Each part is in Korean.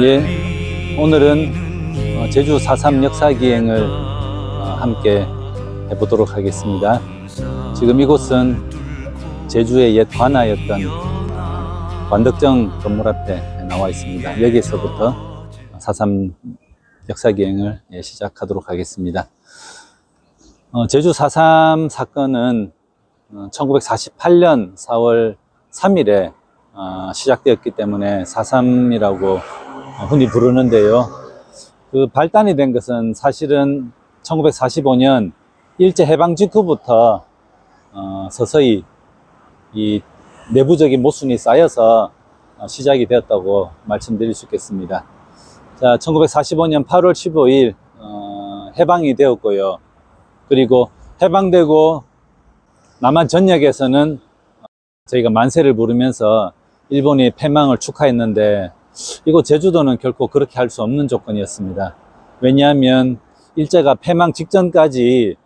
예, 오늘은 제주 4.3 역사기행을 함께 해보도록 하겠습니다. 지금 이곳은 제주의 옛 관아였던 관덕정 건물 앞에 나와 있습니다. 여기에서부터 4.3 역사기행을 시작하도록 하겠습니다. 제주 4.3 사건은 1948년 4월 3일에 시작되었기 때문에 4.3이라고 흔히 부르는데요. 그 발단이 된 것은 사실은 1945년 일제 해방 직후부터 서서히 이 내부적인 모순이 쌓여서 시작이 되었다고 말씀드릴 수 있겠습니다. 자, 1945년 8월 15일 해방이 되었고요. 그리고 해방되고 남한 전역에서는 저희가 만세를 부르면서 일본이 패망을 축하했는데 이곳 제주도는 결코 그렇게 할 수 없는 조건이었습니다. 왜냐하면 일제가 패망 직전까지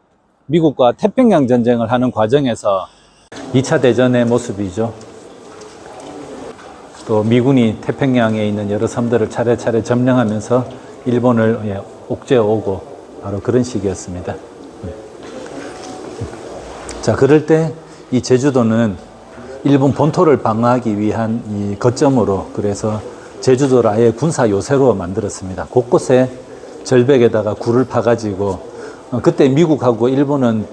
미국과 태평양 전쟁을 하는 과정에서 2차 대전의 모습이죠. 또 미군이 태평양에 있는 여러 섬들을 차례차례 점령하면서 일본을 옥죄어오고 바로 그런 시기였습니다. 자, 그럴 때 이 제주도는 일본 본토를 방어하기 위한 이 거점으로, 그래서 제주도를 아예 군사 요새로 만들었습니다. 곳곳에 절벽에다가 굴을 파가지고 그때 미국하고 일본은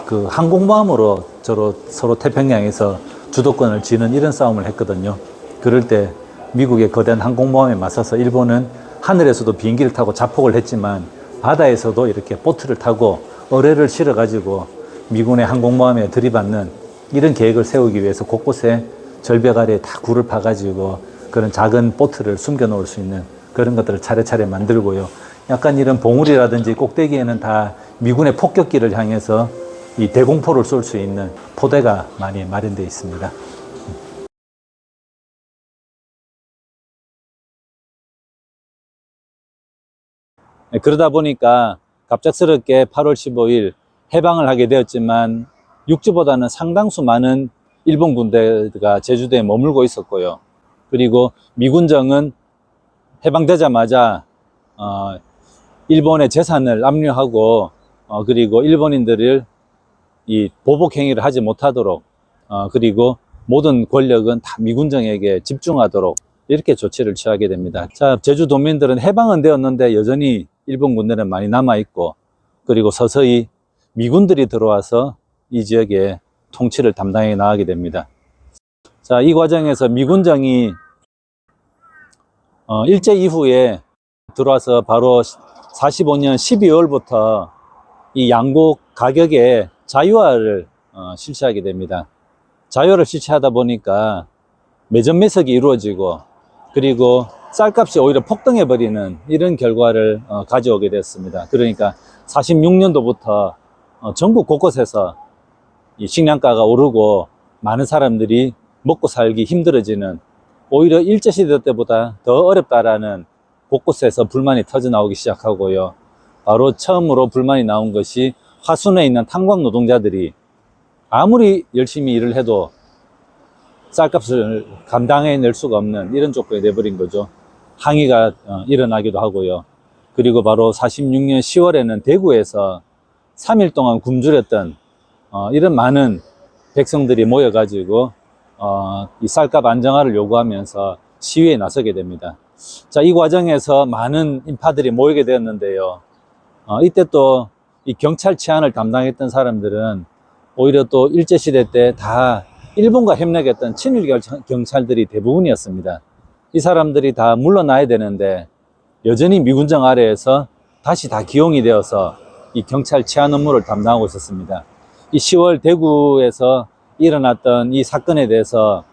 그 항공모함으로 서로 태평양에서 주도권을 쥐는 이런 싸움을 했거든요. 그럴 때 미국의 거대한 항공모함에 맞서서 일본은 하늘에서도 비행기를 타고 자폭을 했지만 바다에서도 이렇게 보트를 타고 어뢰를 실어가지고 미군의 항공모함에 들이받는 이런 계획을 세우기 위해서 곳곳에 절벽 아래에 다 굴을 파가지고 그런 작은 보트를 숨겨 놓을 수 있는 그런 것들을 차례차례 만들고요. 약간 이런 봉우리라든지 꼭대기에는 다 미군의 폭격기를 향해서 이 대공포를 쏠 수 있는 포대가 많이 마련되어 있습니다. 그러다 보니까 갑작스럽게 8월 15일 해방을 하게 되었지만 육지보다는 상당수 많은 일본 군대가 제주도에 머물고 있었고요. 그리고 미군정은 해방되자마자 일본의 재산을 압류하고 그리고 일본인들을 이 보복 행위를 하지 못하도록 그리고 모든 권력은 다 미군정에게 집중하도록 이렇게 조치를 취하게 됩니다. 자, 제주도민들은 해방은 되었는데 여전히 일본 군대는 많이 남아 있고, 그리고 서서히 미군들이 들어와서 이 지역에 통치를 담당해 나가게 됩니다. 자, 이 과정에서 미군정이 일제 이후에 들어와서 바로 45년 12월부터 이 양국 가격의 자유화를 실시하게 됩니다. 자유화를 실시하다 보니까 매점 매석이 이루어지고, 그리고 쌀값이 오히려 폭등해 버리는 이런 결과를 가져오게 됐습니다. 그러니까 46년도부터 전국 곳곳에서 이 식량가가 오르고 많은 사람들이 먹고 살기 힘들어지는, 오히려 일제시대 때보다 더 어렵다라는 곳곳에서 불만이 터져 나오기 시작하고요. 바로 처음으로 불만이 나온 것이 화순에 있는 탄광 노동자들이 아무리 열심히 일을 해도 쌀값을 감당해낼 수가 없는 이런 조건이 돼버린 거죠. 항의가 일어나기도 하고요. 그리고 바로 46년 10월에는 대구에서 3일 동안 굶주렸던 이런 많은 백성들이 모여가지고 이 쌀값 안정화를 요구하면서 시위에 나서게 됩니다. 자, 이 과정에서 많은 인파들이 모이게 되었는데요. 이때 또 이 경찰 치안을 담당했던 사람들은 오히려 또 일제시대 때 다 일본과 협력했던 친일 경찰들이 대부분이었습니다. 이 사람들이 다 물러나야 되는데 여전히 미군정 아래에서 다시 다 기용이 되어서 이 경찰 치안 업무를 담당하고 있었습니다. 이 10월 대구에서 일어났던 이 사건에 대해서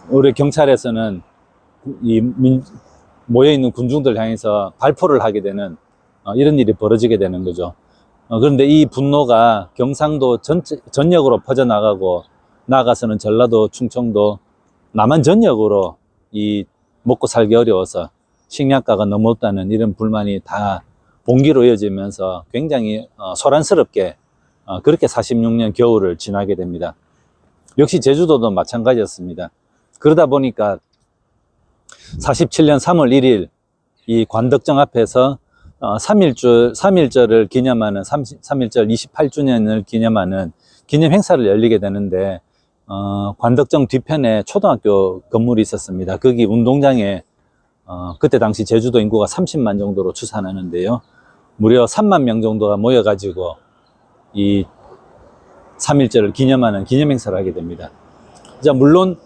우리 경찰에서는 모여있는 군중들 향해서 발포를 하게 되는 이런 일이 벌어지게 되는 거죠. 그런데 이 분노가 경상도 전역으로 퍼져나가고, 나아가서는 전라도, 충청도, 남한 전역으로 이 먹고 살기 어려워서 식량가가 너무 없다는 이런 불만이 다 봉기로 이어지면서 굉장히 소란스럽게 그렇게 46년 겨울을 지나게 됩니다. 역시 제주도도 마찬가지였습니다. 그러다 보니까 47년 3월 1일 이 관덕정 앞에서 3.1절을 기념하는 3.1절 28주년을 기념하는 기념 행사를 열리게 되는데, 관덕정 뒤편에 초등학교 건물이 있었습니다. 거기 운동장에 그때 당시 제주도 인구가 30만 정도로 추산하는데요, 무려 3만 명 정도가 모여가지고 이 3.1절을 기념하는 기념 행사를 하게 됩니다. 자, 물론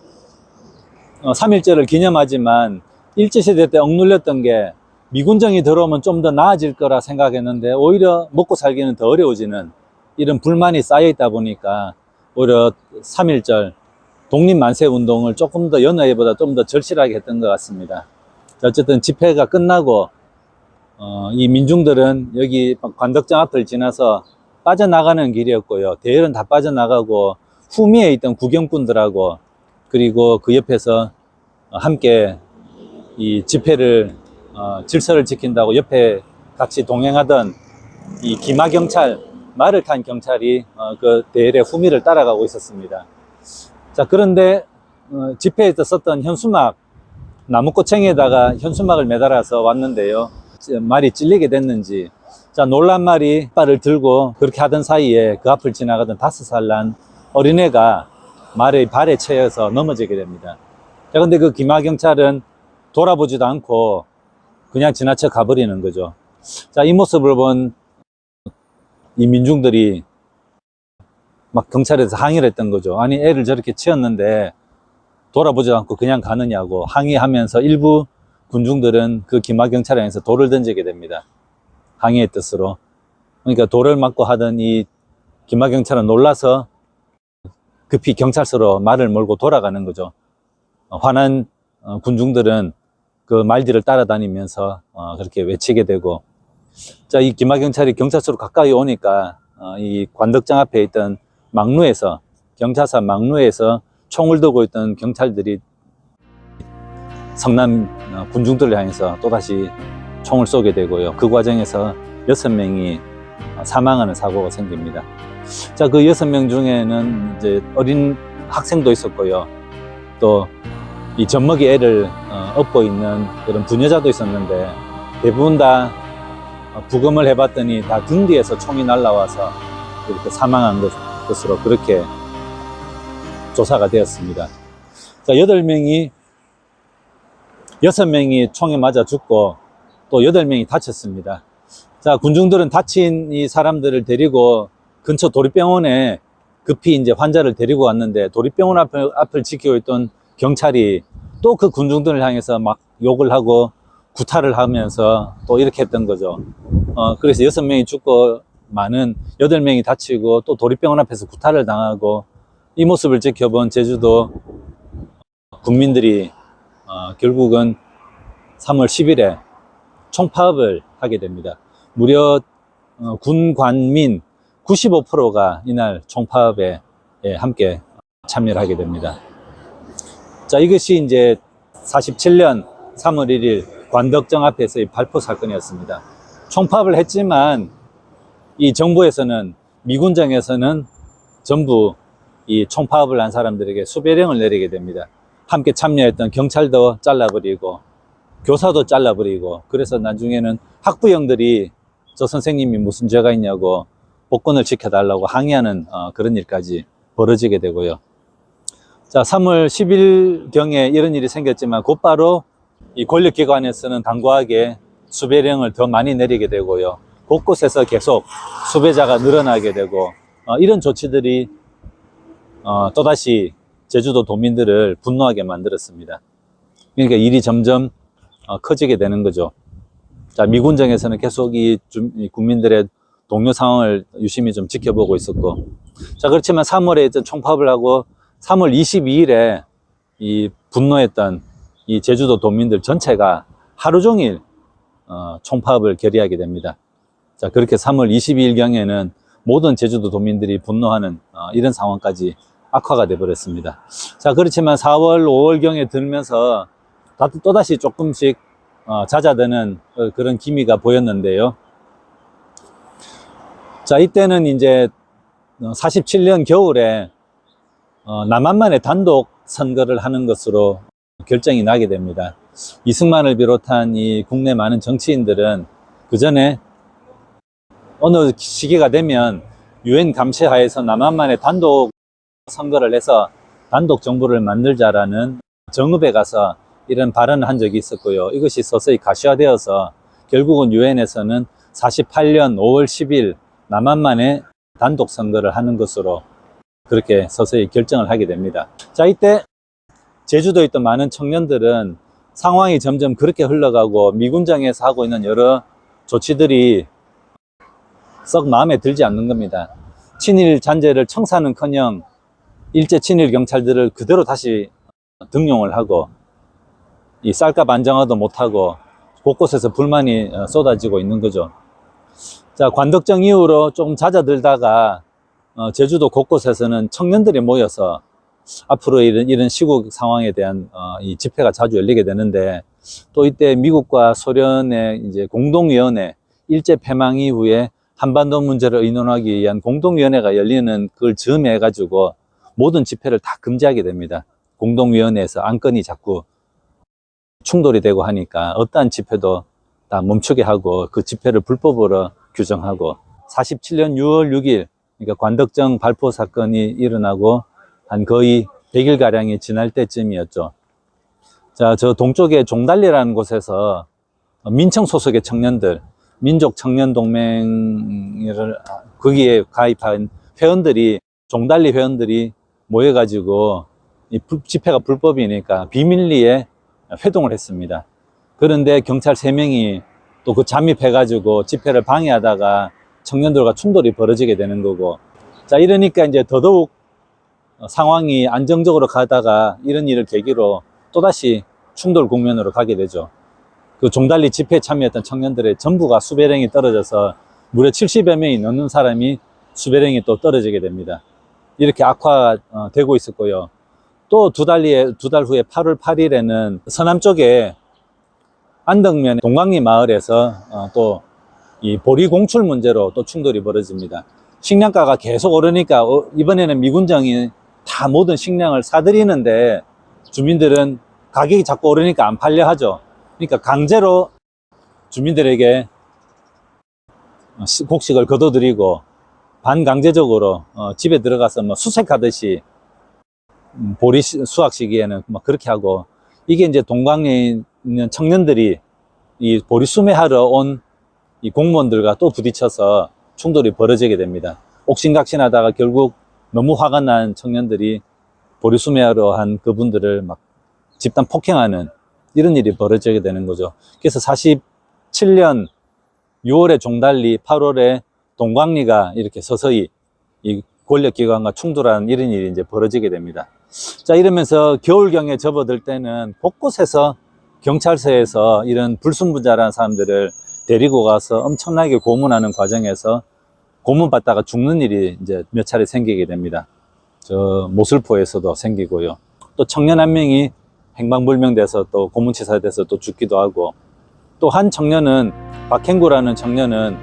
3.1절을 기념하지만 일제시대 때 억눌렸던 게 미군정이 들어오면 좀 더 나아질 거라 생각했는데, 오히려 먹고 살기는 더 어려워지는 이런 불만이 쌓여 있다 보니까 오히려 3.1절 독립만세 운동을 조금 더 여느 해보다 좀 더 절실하게 했던 것 같습니다. 어쨌든 집회가 끝나고 이 민중들은 여기 관덕정 앞을 지나서 빠져나가는 길이었고요. 대열은 다 빠져나가고 후미에 있던 구경꾼들하고 그리고 그 옆에서 함께 이 집회를 질서를 지킨다고 옆에 같이 동행하던 이 기마경찰, 말을 탄 경찰이 그 대열의 후미를 따라가고 있었습니다. 자, 그런데 집회에서 썼던 현수막, 나무꼬챙이에다가 현수막을 매달아서 왔는데요, 말이 찔리게 됐는지, 자, 놀란 말이 빨을 들고 그렇게 하던 사이에 그 앞을 지나가던 5살 난 어린애가 말의 발에 채여서 넘어지게 됩니다. 자, 근데 그 기마경찰은 돌아보지도 않고 그냥 지나쳐 가버리는 거죠. 자, 이 모습을 본 이 민중들이 막 경찰에서 항의를 했던 거죠. 아니, 애를 저렇게 치었는데 돌아보지도 않고 그냥 가느냐고 항의하면서 일부 군중들은 그 기마경찰에 의해서 돌을 던지게 됩니다. 항의의 뜻으로. 그러니까 돌을 맞고 하던 이 기마경찰은 놀라서 급히 경찰서로 말을 몰고 돌아가는 거죠. 화난 군중들은 그 말들을 따라다니면서 그렇게 외치게 되고, 자, 이 기마경찰이 경찰서로 가까이 오니까 이 관덕정 앞에 있던 막루에서, 경찰서 막루에서 총을 들고 있던 경찰들이 성남 군중들을 향해서 또다시 총을 쏘게 되고요. 그 과정에서 6명이 사망하는 사고가 생깁니다. 자, 그 6명 중에는 이제 어린 학생도 있었고요. 또 이 젖먹이 애를 업고 있는 그런 부녀자도 있었는데, 대부분 다 부검을 해봤더니 다 등 뒤에서 총이 날라와서 이렇게 사망한 것으로 그렇게 조사가 되었습니다. 자, 6명이 총에 맞아 죽고 또 8명이 다쳤습니다. 자, 군중들은 다친 이 사람들을 데리고 근처 도립병원에 급히 이제 환자를 데리고 왔는데, 도립병원 앞을 지키고 있던 경찰이 또 그 군중들을 향해서 막 욕을 하고 구타를 하면서 또 이렇게 했던 거죠. 그래서 6명이 죽고 많은 8명이 다치고 또 도립병원 앞에서 구타를 당하고, 이 모습을 지켜본 제주도 국민들이 결국은 3월 10일에 총파업을 하게 됩니다. 무려 군관민 95%가 이날 총파업에 함께 참여를 하게 됩니다. 자, 이것이 이제 47년 3월 1일 관덕정 앞에서의 발포 사건이었습니다. 총파업을 했지만 이 정부에서는, 미군정에서는 전부 이 총파업을 한 사람들에게 수배령을 내리게 됩니다. 함께 참여했던 경찰도 잘라버리고 교사도 잘라버리고, 그래서 나중에는 학부형들이 저 선생님이 무슨 죄가 있냐고 복권을 지켜달라고 항의하는 그런 일까지 벌어지게 되고요. 자, 3월 10일경에 이런 일이 생겼지만 곧바로 이 권력기관에서는 당부하게 수배령을 더 많이 내리게 되고요. 곳곳에서 계속 수배자가 늘어나게 되고, 이런 조치들이 또다시 제주도 도민들을 분노하게 만들었습니다. 그러니까 일이 점점 커지게 되는 거죠. 자, 미군정에서는 계속 이 국민들의 동요 상황을 유심히 좀 지켜보고 있었고, 자, 그렇지만 3월에 총파업을 하고 3월 22일에 이 분노했던 이 제주도 도민들 전체가 하루 종일 총파업을 결의하게 됩니다. 자, 그렇게 3월 22일경에는 모든 제주도 도민들이 분노하는 이런 상황까지 악화가 돼 버렸습니다. 자, 그렇지만 4월, 5월경에 들면서 또다시 조금씩 잦아드는 그런 기미가 보였는데요. 자, 이때는 이제 47년 겨울에 남한만의 단독 선거를 하는 것으로 결정이 나게 됩니다. 이승만을 비롯한 이 국내 많은 정치인들은 그 전에 어느 시기가 되면 유엔 감시하에서 남한만의 단독 선거를 해서 단독 정부를 만들자라는 정읍에 가서 이런 발언을 한 적이 있었고요. 이것이 서서히 가시화되어서 결국은 유엔에서는 48년 5월 10일 남한만의 단독 선거를 하는 것으로 그렇게 서서히 결정을 하게 됩니다. 자, 이때 제주도에 있던 많은 청년들은 상황이 점점 그렇게 흘러가고 미군정에서 하고 있는 여러 조치들이 썩 마음에 들지 않는 겁니다. 친일 잔재를 청사는커녕 일제 친일 경찰들을 그대로 다시 등용을 하고 이 쌀값 안정화도 못하고 곳곳에서 불만이 쏟아지고 있는 거죠. 자, 관덕정 이후로 조금 잦아들다가 제주도 곳곳에서는 청년들이 모여서 앞으로 이런 시국 상황에 대한 이 집회가 자주 열리게 되는데, 또 이때 미국과 소련의 이제 공동위원회, 일제 패망 이후에 한반도 문제를 의논하기 위한 공동위원회가 열리는 그걸 즈음해 가지고 모든 집회를 다 금지하게 됩니다. 공동위원회에서 안건이 자꾸 충돌이 되고 하니까 어떠한 집회도 다 멈추게 하고 그 집회를 불법으로 규정하고, 47년 6월 6일 그러니까 관덕정 발포 사건이 일어나고 한 거의 100일가량이 지날 때쯤이었죠. 자, 저 동쪽에 종달리라는 곳에서 민청 소속의 청년들, 민족청년동맹을 거기에 가입한 회원들이, 종달리 회원들이 모여가지고 이 집회가 불법이니까 비밀리에 회동을 했습니다. 그런데 경찰 3명이 또 그 잠입해가지고 집회를 방해하다가 청년들과 충돌이 벌어지게 되는 거고, 자, 이러니까 이제 더더욱 상황이 안정적으로 가다가 이런 일을 계기로 또다시 충돌 국면으로 가게 되죠. 그 종달리 집회에 참여했던 청년들의 전부가 수배령이 떨어져서 무려 70여 명이 넘는 사람이 수배령이 또 떨어지게 됩니다. 이렇게 악화되고 있었고요. 또 두 달 후에 8월 8일에는 서남 쪽에 안덕면 동강리 마을에서 또 이 보리 공출 문제로 또 충돌이 벌어집니다. 식량가가 계속 오르니까 이번에는 미군정이 다 모든 식량을 사들이는데 주민들은 가격이 자꾸 오르니까 안 팔려 하죠. 그러니까 강제로 주민들에게 곡식을 거둬들이고 반강제적으로 집에 들어가서 뭐 수색하듯이 보리 수확 시기에는 막 그렇게 하고, 이게 이제 동강리에 있는 청년들이 이 보리 수매하러 온 이 공무원들과 또 부딪혀서 충돌이 벌어지게 됩니다. 옥신각신하다가 결국 너무 화가 난 청년들이 보리 수매하러 한 그분들을 막 집단 폭행하는 이런 일이 벌어지게 되는 거죠. 그래서 47년 6월에 종달리, 8월에 동광리가 이렇게 서서히 이 권력기관과 충돌하는 이런 일이 이제 벌어지게 됩니다. 자, 이러면서 겨울경에 접어들 때는 곳곳에서 경찰서에서 이런 불순분자라는 사람들을 데리고 가서 엄청나게 고문하는 과정에서 고문받다가 죽는 일이 이제 몇 차례 생기게 됩니다. 저 모슬포에서도 생기고요. 또 청년 한 명이 행방불명돼서 또 고문치사돼서 또 죽기도 하고, 또 한 청년은, 박행구라는 청년은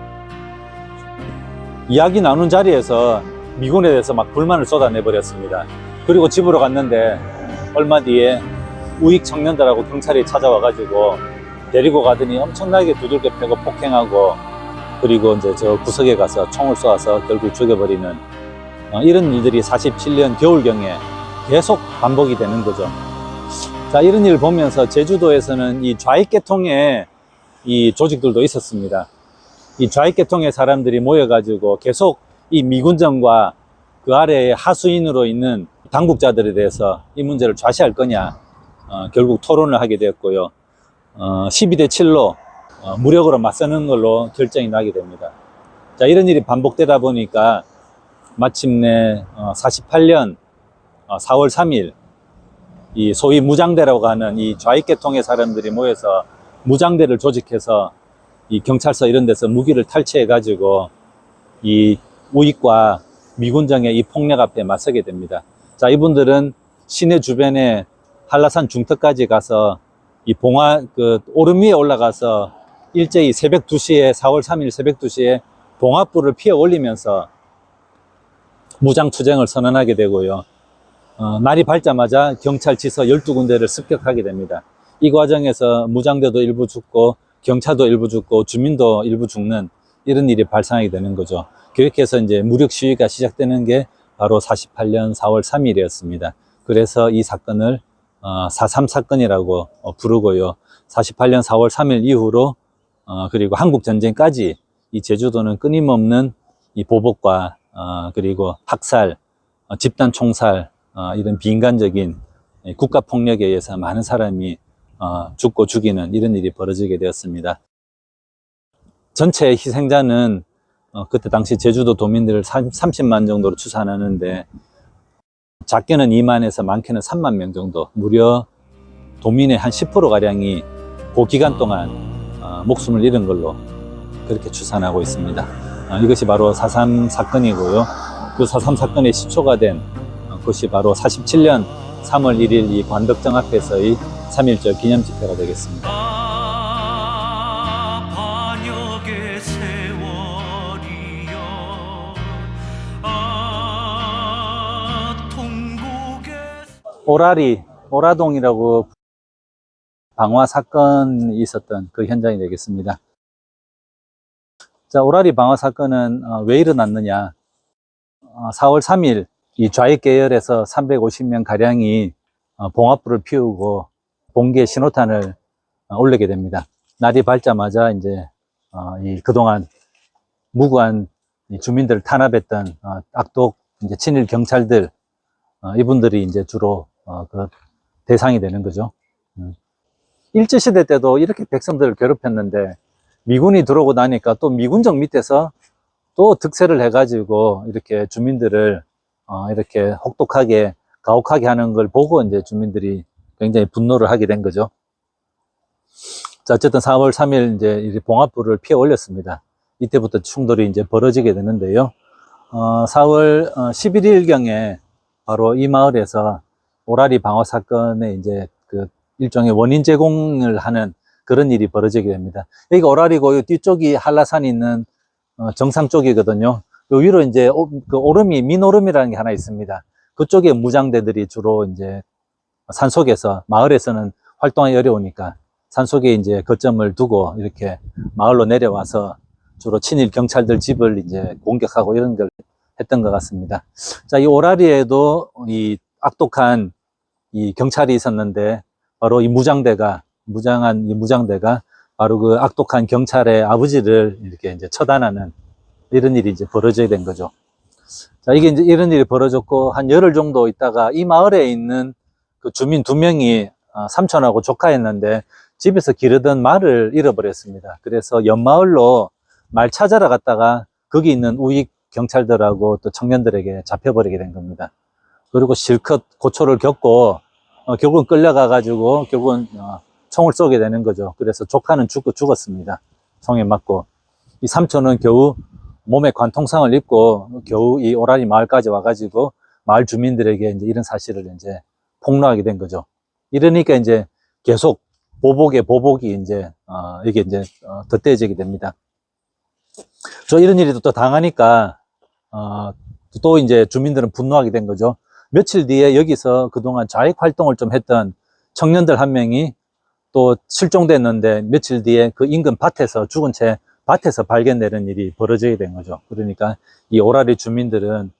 이야기 나눈 자리에서 미군에 대해서 막 불만을 쏟아내 버렸습니다. 그리고 집으로 갔는데 얼마 뒤에 우익 청년들하고 경찰이 찾아와 가지고 데리고 가더니 엄청나게 두들겨 패고 폭행하고, 그리고 이제 저 구석에 가서 총을 쏘아서 결국 죽여버리는 이런 일들이 47년 겨울경에 계속 반복이 되는 거죠. 자, 이런 일을 보면서 제주도에서는 이 좌익계통의 이 조직들도 있었습니다. 이 좌익계통의 사람들이 모여가지고 계속 이 미군정과 그 아래에 하수인으로 있는 당국자들에 대해서 이 문제를 좌시할 거냐, 결국 토론을 하게 되었고요. 12대 7로 무력으로 맞서는 걸로 결정이 나게 됩니다. 자, 이런 일이 반복되다 보니까 마침내 48년 4월 3일 이 소위 무장대라고 하는 이 좌익계통의 사람들이 모여서 무장대를 조직해서 이 경찰서 이런 데서 무기를 탈취해 가지고 이 우익과 미군정의 이 폭력 앞에 맞서게 됩니다. 자, 이분들은 시내 주변에 한라산 중턱까지 가서 이 오름 위에 올라가서 일제히 새벽 2시에, 4월 3일 새벽 2시에 봉화불을 피워 올리면서 무장투쟁을 선언하게 되고요. 날이 밝자마자 경찰 지서 12군데를 습격하게 됩니다. 이 과정에서 무장대도 일부 죽고 경찰도 일부 죽고 주민도 일부 죽는 이런 일이 발생하게 되는 거죠. 그렇게 해서 이제 무력 시위가 시작되는 게 바로 48년 4월 3일이었습니다. 그래서 이 사건을 4.3 사건이라고 부르고요. 48년 4월 3일 이후로 그리고 한국전쟁까지 이 제주도는 끊임없는 이 보복과 그리고 학살, 집단 총살, 이런 비인간적인 국가폭력에 의해서 많은 사람이 죽고 죽이는 이런 일이 벌어지게 되었습니다. 전체 희생자는 그때 당시 제주도 도민들을 30만 정도로 추산하는데 작게는 2만에서 많게는 3만 명 정도, 무려 도민의 한 10%가량이 그 기간 동안 목숨을 잃은 걸로 그렇게 추산하고 있습니다. 이것이 바로 4.3 사건이고요. 그 4.3 사건의 시초가 된 것이 바로 47년 3월 1일 이 관덕정 앞에서의 3.1절 기념 집회가 되겠습니다. 반역의 세월이여, 통곡의 오라동이라고 방화 사건이 있었던 그 현장이 되겠습니다. 자, 오라리 방화 사건은 왜 일어났느냐? 4월 3일 이 좌익 계열에서 350명 가량이 봉화불을 피우고 봉기에 신호탄을 올리게 됩니다. 날이 밝자마자 이제 이 그동안 무고한 주민들을 탄압했던 악독 이제 친일 경찰들 이분들이 이제 주로 그 대상이 되는 거죠. 일제시대 때도 이렇게 백성들을 괴롭혔는데 미군이 들어오고 나니까 또 미군정 밑에서 또 득세를 해가지고 이렇게 주민들을 이렇게 혹독하게 가혹하게 하는 걸 보고 이제 주민들이 굉장히 분노를 하게 된 거죠. 자, 어쨌든 4월 3일 이제 봉화불을 피해 올렸습니다. 이때부터 충돌이 이제 벌어지게 되는데요. 4월 11일경에 바로 이 마을에서 오라리 방화 사건에 이제 그 일종의 원인 제공을 하는 그런 일이 벌어지게 됩니다. 여기가 오라리고 이 뒤쪽이 한라산이 있는 정상 쪽이거든요. 그 위로 이제 그 오름이 민오름이라는 게 하나 있습니다. 그쪽에 무장대들이 주로 이제 산속에서 마을에서는 활동하기 어려우니까 산속에 이제 거점을 두고 이렇게 마을로 내려와서 주로 친일 경찰들 집을 이제 공격하고 이런 걸 했던 것 같습니다. 자, 이 오라리에도 이 악독한 이 경찰이 있었는데 바로 이 무장대가 바로 그 악독한 경찰의 아버지를 이렇게 이제 처단하는 이런 일이 이제 벌어지게 된 거죠. 자, 이게 이제 이런 일이 벌어졌고 한 열흘 정도 있다가 이 마을에 있는 그 주민 2명이 삼촌하고 조카였는데 집에서 기르던 말을 잃어버렸습니다. 그래서 옆마을로 말 찾아러 갔다가 거기 있는 우익 경찰들하고 또 청년들에게 잡혀버리게 된 겁니다. 그리고 실컷 고초를 겪고 결국은 끌려가가지고 결국은 총을 쏘게 되는 거죠. 그래서 조카는 죽었습니다. 총에 맞고. 이 삼촌은 겨우 몸에 관통상을 입고 겨우 이 오라리 마을까지 와가지고 마을 주민들에게 이제 이런 사실을 이제 폭로하게 된 거죠. 이러니까 이제 계속 보복이 이제 이게 이제 덧대어지게 됩니다. 저 이런 일이 또 당하니까 또 이제 주민들은 분노하게 된 거죠. 며칠 뒤에 여기서 그동안 좌익 활동을 좀 했던 청년들 한 명이 또 실종됐는데 며칠 뒤에 그 인근 밭에서 죽은 채 밭에서 발견되는 일이 벌어지게 된 거죠. 그러니까 이 오라리 주민들은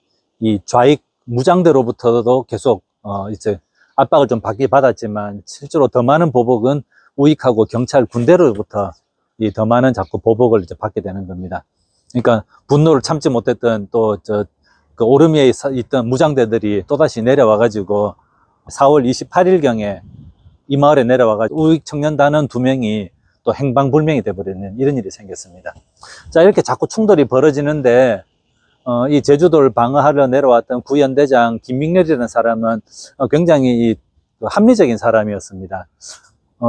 이 좌익 무장대로부터도 계속 이제 압박을 좀 받긴 받았지만 실제로 더 많은 보복은 우익하고 경찰 군대로부터 이 더 많은 자꾸 보복을 이제 받게 되는 겁니다. 그러니까 분노를 참지 못했던 또 그 오름 위에 있던 무장대들이 또다시 내려와가지고 4월 28일경에 이 마을에 내려와가지고 우익 청년단원 2명이 또 행방불명이 돼버리는 이런 일이 생겼습니다. 자, 이렇게 자꾸 충돌이 벌어지는데 이 제주도를 방어하러 내려왔던 구연대장 김민렬이라는 사람은 굉장히 합리적인 사람이었습니다.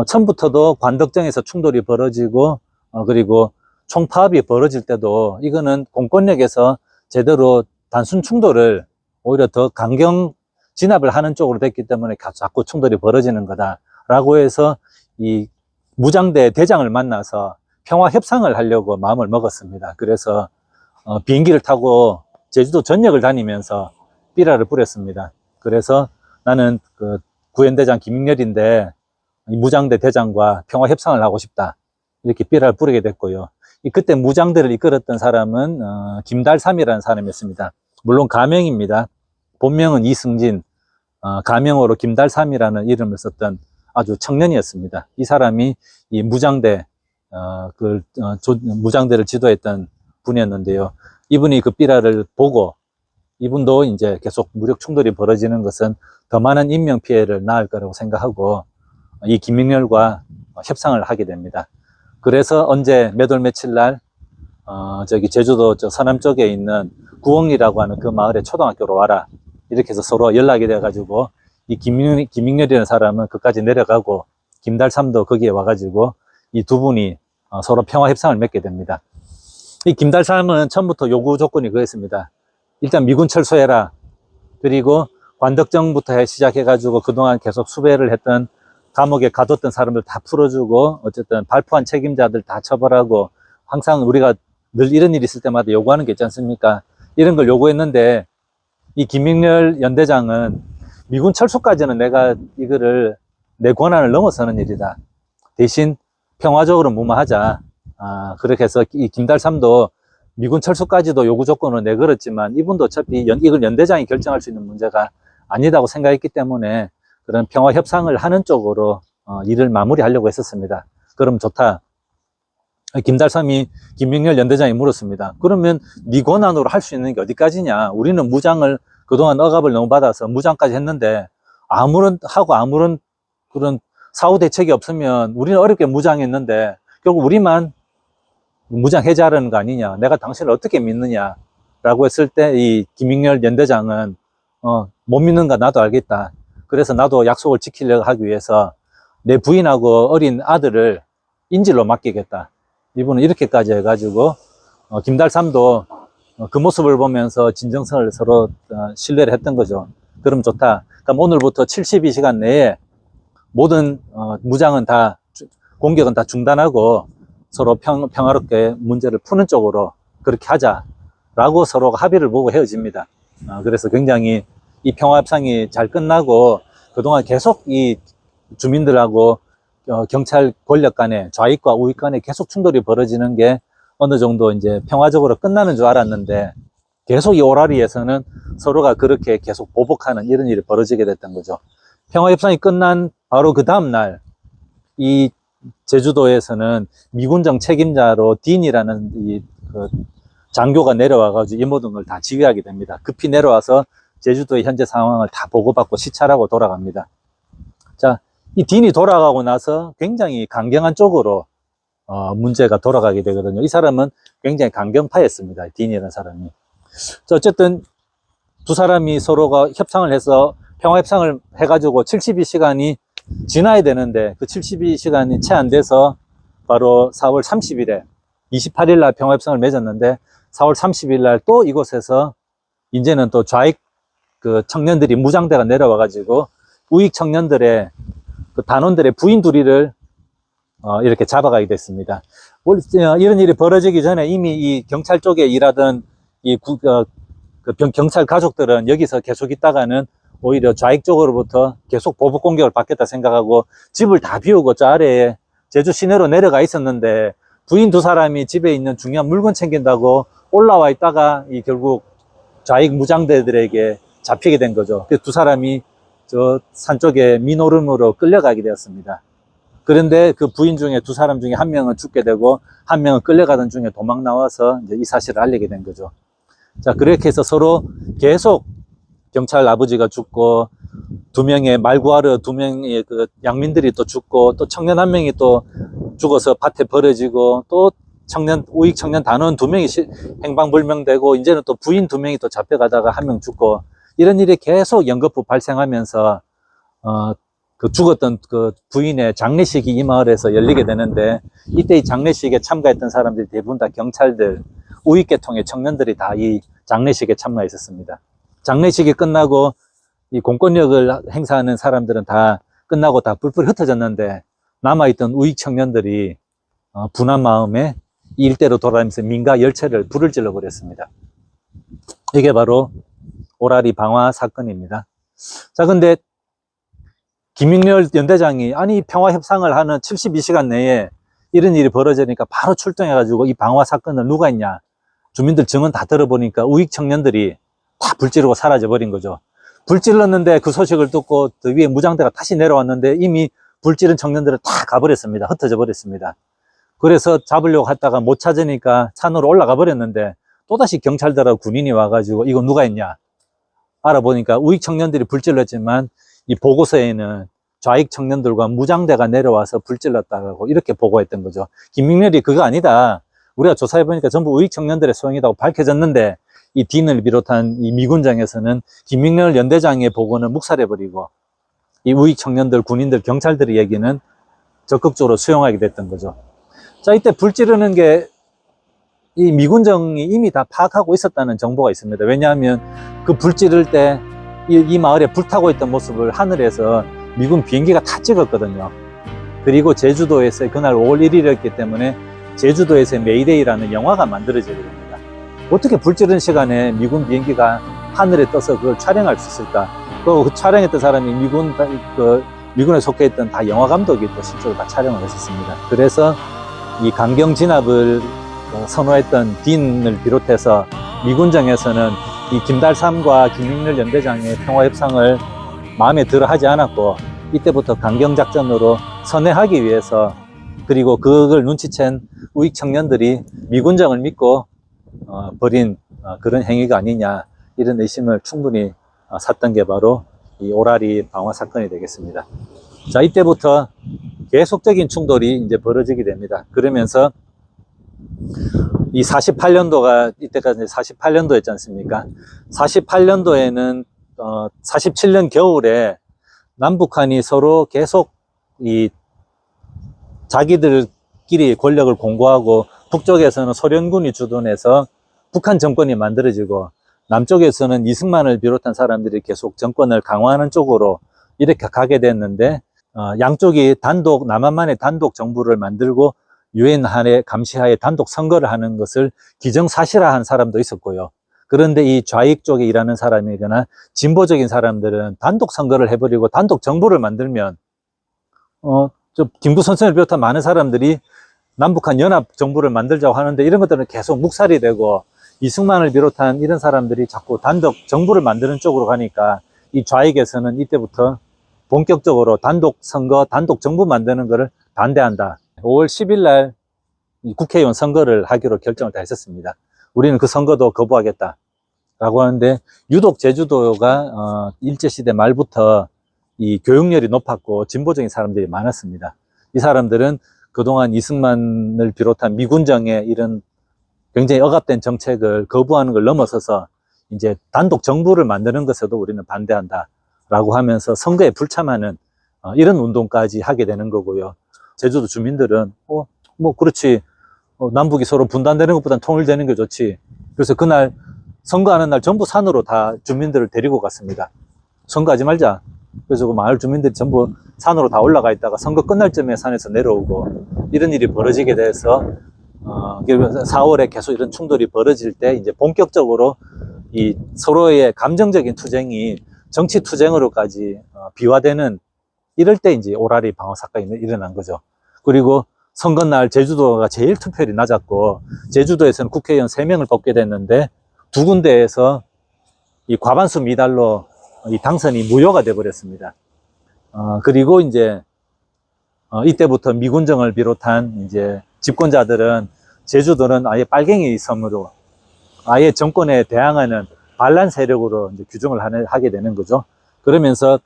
처음부터도 관덕정에서 충돌이 벌어지고 그리고 총파업이 벌어질 때도 이거는 공권력에서 제대로 단순 충돌을 오히려 더 강경 진압을 하는 쪽으로 됐기 때문에 자꾸 충돌이 벌어지는 거다라고 해서 이 무장대 대장을 만나서 평화 협상을 하려고 마음을 먹었습니다. 그래서 비행기를 타고 제주도 전역을 다니면서 삐라를 뿌렸습니다. 그래서 나는 그 구연대장 김민렬인데 이 무장대 대장과 평화 협상을 하고 싶다. 이렇게 삐라를 부르게 됐고요. 그때 무장대를 이끌었던 사람은 김달삼이라는 사람이었습니다. 물론 가명입니다. 본명은 이승진, 가명으로 김달삼이라는 이름을 썼던 아주 청년이었습니다. 이 사람이 이 무장대, 무장대를 지도했던 분이었는데요. 이분이 그 삐라를 보고 이분도 이제 계속 무력 충돌이 벌어지는 것은 더 많은 인명 피해를 낳을 거라고 생각하고 이 김명렬과 협상을 하게 됩니다. 그래서 언제 몇 월 며칠 날 저기 제주도 저 서남 쪽에 있는 구엉리라고 하는 그 마을의 초등학교로 와라. 이렇게 해서 서로 연락이 돼가지고 이 김명렬이라는 사람은 그까지 내려가고 김달삼도 거기에 와가지고 이 두 분이 서로 평화 협상을 맺게 됩니다. 이 김달삼은 처음부터 요구 조건이 그랬습니다. 일단 미군 철수해라. 그리고 관덕정부터 시작해가지고 그동안 계속 수배를 했던 감옥에 가뒀던 사람들 다 풀어주고 어쨌든 발포한 책임자들 다 처벌하고 항상 우리가 늘 이런 일 있을 때마다 요구하는 게 있지 않습니까? 이런 걸 요구했는데 이 김명렬 연대장은 미군 철수까지는 내가 이거를 내 권한을 넘어서는 일이다. 대신 평화적으로 무마하자. 그렇게 해서 이 김달삼도 미군 철수까지도 요구 조건을 내걸었지만 이분도 어차피 이걸 연대장이 결정할 수 있는 문제가 아니다고 생각했기 때문에 그런 평화 협상을 하는 쪽으로 일을 마무리하려고 했었습니다. 그럼 좋다. 김달삼이 김명렬 연대장이 물었습니다. 그러면 네 권한으로 할 수 있는 게 어디까지냐? 우리는 무장을 그동안 억압을 너무 받아서 무장까지 했는데 아무런 그런 사후 대책이 없으면 우리는 어렵게 무장했는데 결국 우리만 무장 해제하라는 거 아니냐? 내가 당신을 어떻게 믿느냐? 라고 했을 때 이 김명렬 연대장은 못 믿는가 나도 알겠다. 그래서 나도 약속을 지키려고 하기 위해서 내 부인하고 어린 아들을 인질로 맡기겠다. 이분은 이렇게까지 해가지고 김달삼도 그 모습을 보면서 진정성을 서로 신뢰를 했던 거죠. 그럼 좋다. 그럼 오늘부터 72시간 내에 모든 무장은 다 공격은 다 중단하고 서로 평화롭게 문제를 푸는 쪽으로 그렇게 하자라고 서로가 합의를 보고 헤어집니다. 그래서 굉장히 이 평화협상이 잘 끝나고 그동안 계속 이 주민들하고 경찰 권력 간에 좌익과 우익 간에 계속 충돌이 벌어지는 게 어느 정도 이제 평화적으로 끝나는 줄 알았는데 계속 이 오라리에서는 서로가 그렇게 계속 보복하는 이런 일이 벌어지게 됐던 거죠. 평화협상이 끝난 바로 그 다음날 이 제주도에서는 미군정 책임자로 딘이라는 그 장교가 내려와가지고 이 모든 걸 다 지휘하게 됩니다. 급히 내려와서 제주도의 현재 상황을 다 보고받고 시찰하고 돌아갑니다. 자, 이 딘이 돌아가고 나서 굉장히 강경한 쪽으로 문제가 돌아가게 되거든요. 이 사람은 굉장히 강경파였습니다. 딘이라는 사람이. 자, 어쨌든 두 사람이 서로가 협상을 해서 평화협상을 해가지고 72시간이 지나야 되는데 그 72시간이 채 안 돼서 바로 4월 30일에 28일 날 평화협상을 맺었는데 4월 30일 날 또 이곳에서 이제는 또 좌익 그 청년들이 무장대가 내려와가지고 우익 청년들의 그 단원들의 부인 둘이를 이렇게 잡아가게 됐습니다. 이런 일이 벌어지기 전에 이미 이 경찰 쪽에 일하던 경찰 가족들은 여기서 계속 있다가는 오히려 좌익 쪽으로부터 계속 보복 공격을 받겠다 생각하고 집을 다 비우고 저 아래에 제주 시내로 내려가 있었는데 부인 두 사람이 집에 있는 중요한 물건 챙긴다고 올라와 있다가 결국 좌익 무장대들에게 잡히게 된 거죠. 그 두 사람이 저 산 쪽에 민오름으로 끌려가게 되었습니다. 그런데 그 부인 중에 두 사람 중에 한 명은 죽게 되고 한 명은 끌려가던 중에 도망 나와서 이제 이 사실을 알리게 된 거죠. 자, 그렇게 해서 서로 계속 경찰 아버지가 죽고 두 명의 말구하러 두 명의 그 양민들이 또 죽고 또 청년 한 명이 또 죽어서 밭에 버려지고 또 우익 청년 단원 두 명이 행방불명되고 이제는 또 부인 두 명이 또 잡혀가다가 한 명 죽고 이런 일이 계속 연거푸 발생하면서 그 죽었던 그 부인의 장례식이 이 마을에서 열리게 되는데 이때 이 장례식에 참가했던 사람들이 대부분 다 경찰들, 우익계통의 청년들이 다 이 장례식에 참가했었습니다. 장례식이 끝나고 이 공권력을 행사하는 사람들은 다 끝나고 다 뿔뿔이 흩어졌는데 남아있던 우익 청년들이 분한 마음에 이 일대로 돌아다니면서 민가 열차를 불을 질러 버렸습니다. 이게 바로 오라리 방화 사건입니다. 자, 근데 김익렬 연대장이 아니 평화 협상을 하는 72시간 내에 이런 일이 벌어지니까 바로 출동해가지고 이 방화 사건을 누가 했냐. 주민들 증언 다 들어보니까 우익 청년들이 다 불지르고 사라져버린 거죠. 불질렀는데 그 소식을 듣고 그 위에 무장대가 다시 내려왔는데 이미 불지른 청년들은 다 가버렸습니다. 흩어져 버렸습니다. 그래서 잡으려고 했다가 못 찾으니까 산으로 올라가 버렸는데 또다시 경찰들하고 군인이 와가지고 이거 누가 했냐 알아보니까 우익 청년들이 불질렀지만 이 보고서에는 좌익 청년들과 무장대가 내려와서 불질렀다고 이렇게 보고했던 거죠. 김익렬이 그거 아니다. 우리가 조사해보니까 전부 우익 청년들의 소행이라고 밝혀졌는데 이 딘을 비롯한 이 미군장에서는 김익렬 연대장의 보고는 묵살해버리고 이 우익 청년들, 군인들, 경찰들의 얘기는 적극적으로 수용하게 됐던 거죠. 자, 이때 불 지르는 게 이 미군정이 이미 다 파악하고 있었다는 정보가 있습니다. 왜냐하면 그 불 지를 때 이 마을에 불타고 있던 모습을 하늘에서 미군 비행기가 다 찍었거든요. 그리고 제주도에서 그날 5월 1일이었기 때문에 제주도에서 메이데이라는 영화가 만들어지게 됩니다. 어떻게 불 지른 시간에 미군 비행기가 하늘에 떠서 그걸 촬영할 수 있을까? 그 촬영했던 사람이 미군에 속해 있던 다 영화 감독이 또 실제로 다 촬영을 했었습니다. 그래서 이 강경 진압을 선호했던 딘을 비롯해서 미군정에서는 이 김달삼과 김익렬 연대장의 평화협상을 마음에 들어 하지 않았고 이때부터 강경작전으로 선회하기 위해서 그리고 그걸 눈치챈 우익 청년들이 미군정을 믿고 벌인 그런 행위가 아니냐 이런 의심을 충분히 샀던 게 바로 이 오라리 방화 사건이 되겠습니다. 자, 이때부터 계속적인 충돌이 이제 벌어지게 됩니다. 그러면서 이 48년도가 이때까지 48년도였지 않습니까? 48년도에는 47년 겨울에 남북한이 서로 계속 이 자기들끼리 권력을 공고하고 북쪽에서는 소련군이 주둔해서 북한 정권이 만들어지고 남쪽에서는 이승만을 비롯한 사람들이 계속 정권을 강화하는 쪽으로 이렇게 가게 됐는데 양쪽이 단독 남한만의 단독 정부를 만들고 유엔 감시하에 단독 선거를 하는 것을 기정사실화한 사람도 있었고요. 그런데 이 좌익 쪽에 일하는 사람이거나 진보적인 사람들은 단독 선거를 해버리고 단독 정부를 만들면 김구선생을 비롯한 많은 사람들이 남북한 연합 정부를 만들자고 하는데 이런 것들은 계속 묵살이 되고 이승만을 비롯한 이런 사람들이 자꾸 단독 정부를 만드는 쪽으로 가니까 이 좌익에서는 이때부터 본격적으로 단독 선거, 단독 정부 만드는 것을 반대한다. 5월 10일 날 국회의원 선거를 하기로 결정을 다 했었습니다. 우리는 그 선거도 거부하겠다 라고 하는데 유독 제주도가 일제시대 말부터 이 교육열이 높았고 진보적인 사람들이 많았습니다. 이 사람들은 그동안 이승만을 비롯한 미군정의 이런 굉장히 억압된 정책을 거부하는 걸 넘어서서 이제 단독 정부를 만드는 것에도 우리는 반대한다 라고 하면서 선거에 불참하는 이런 운동까지 하게 되는 거고요. 제주도 주민들은 뭐 그렇지 남북이 서로 분단되는 것보다는 통일되는 게 좋지. 그래서 그날 선거하는 날 전부 산으로 다 주민들을 데리고 갔습니다. 선거하지 말자. 그래서 그 마을 주민들이 전부 산으로 다 올라가 있다가 선거 끝날 쯤에 산에서 내려오고 이런 일이 벌어지게 돼서 4월에 계속 이런 충돌이 벌어질 때 이제 본격적으로 이 서로의 감정적인 투쟁이 정치 투쟁으로까지 비화되는 이럴 때 이제 오라리 방화 사건이 일어난 거죠. 그리고 선거날 제주도가 제일 투표율이 낮았고 제주도에서는 국회의원 3명을 뽑게 됐는데 두 군데에서 이 과반수 미달로 이 당선이 무효가 돼 버렸습니다. 그리고 이제 이때부터 미군정을 비롯한 이제 집권자들은 제주도는 아예 빨갱이 섬으로 아예 정권에 대항하는 반란 세력으로 이제 규정을 하게 되는 거죠. 그러면서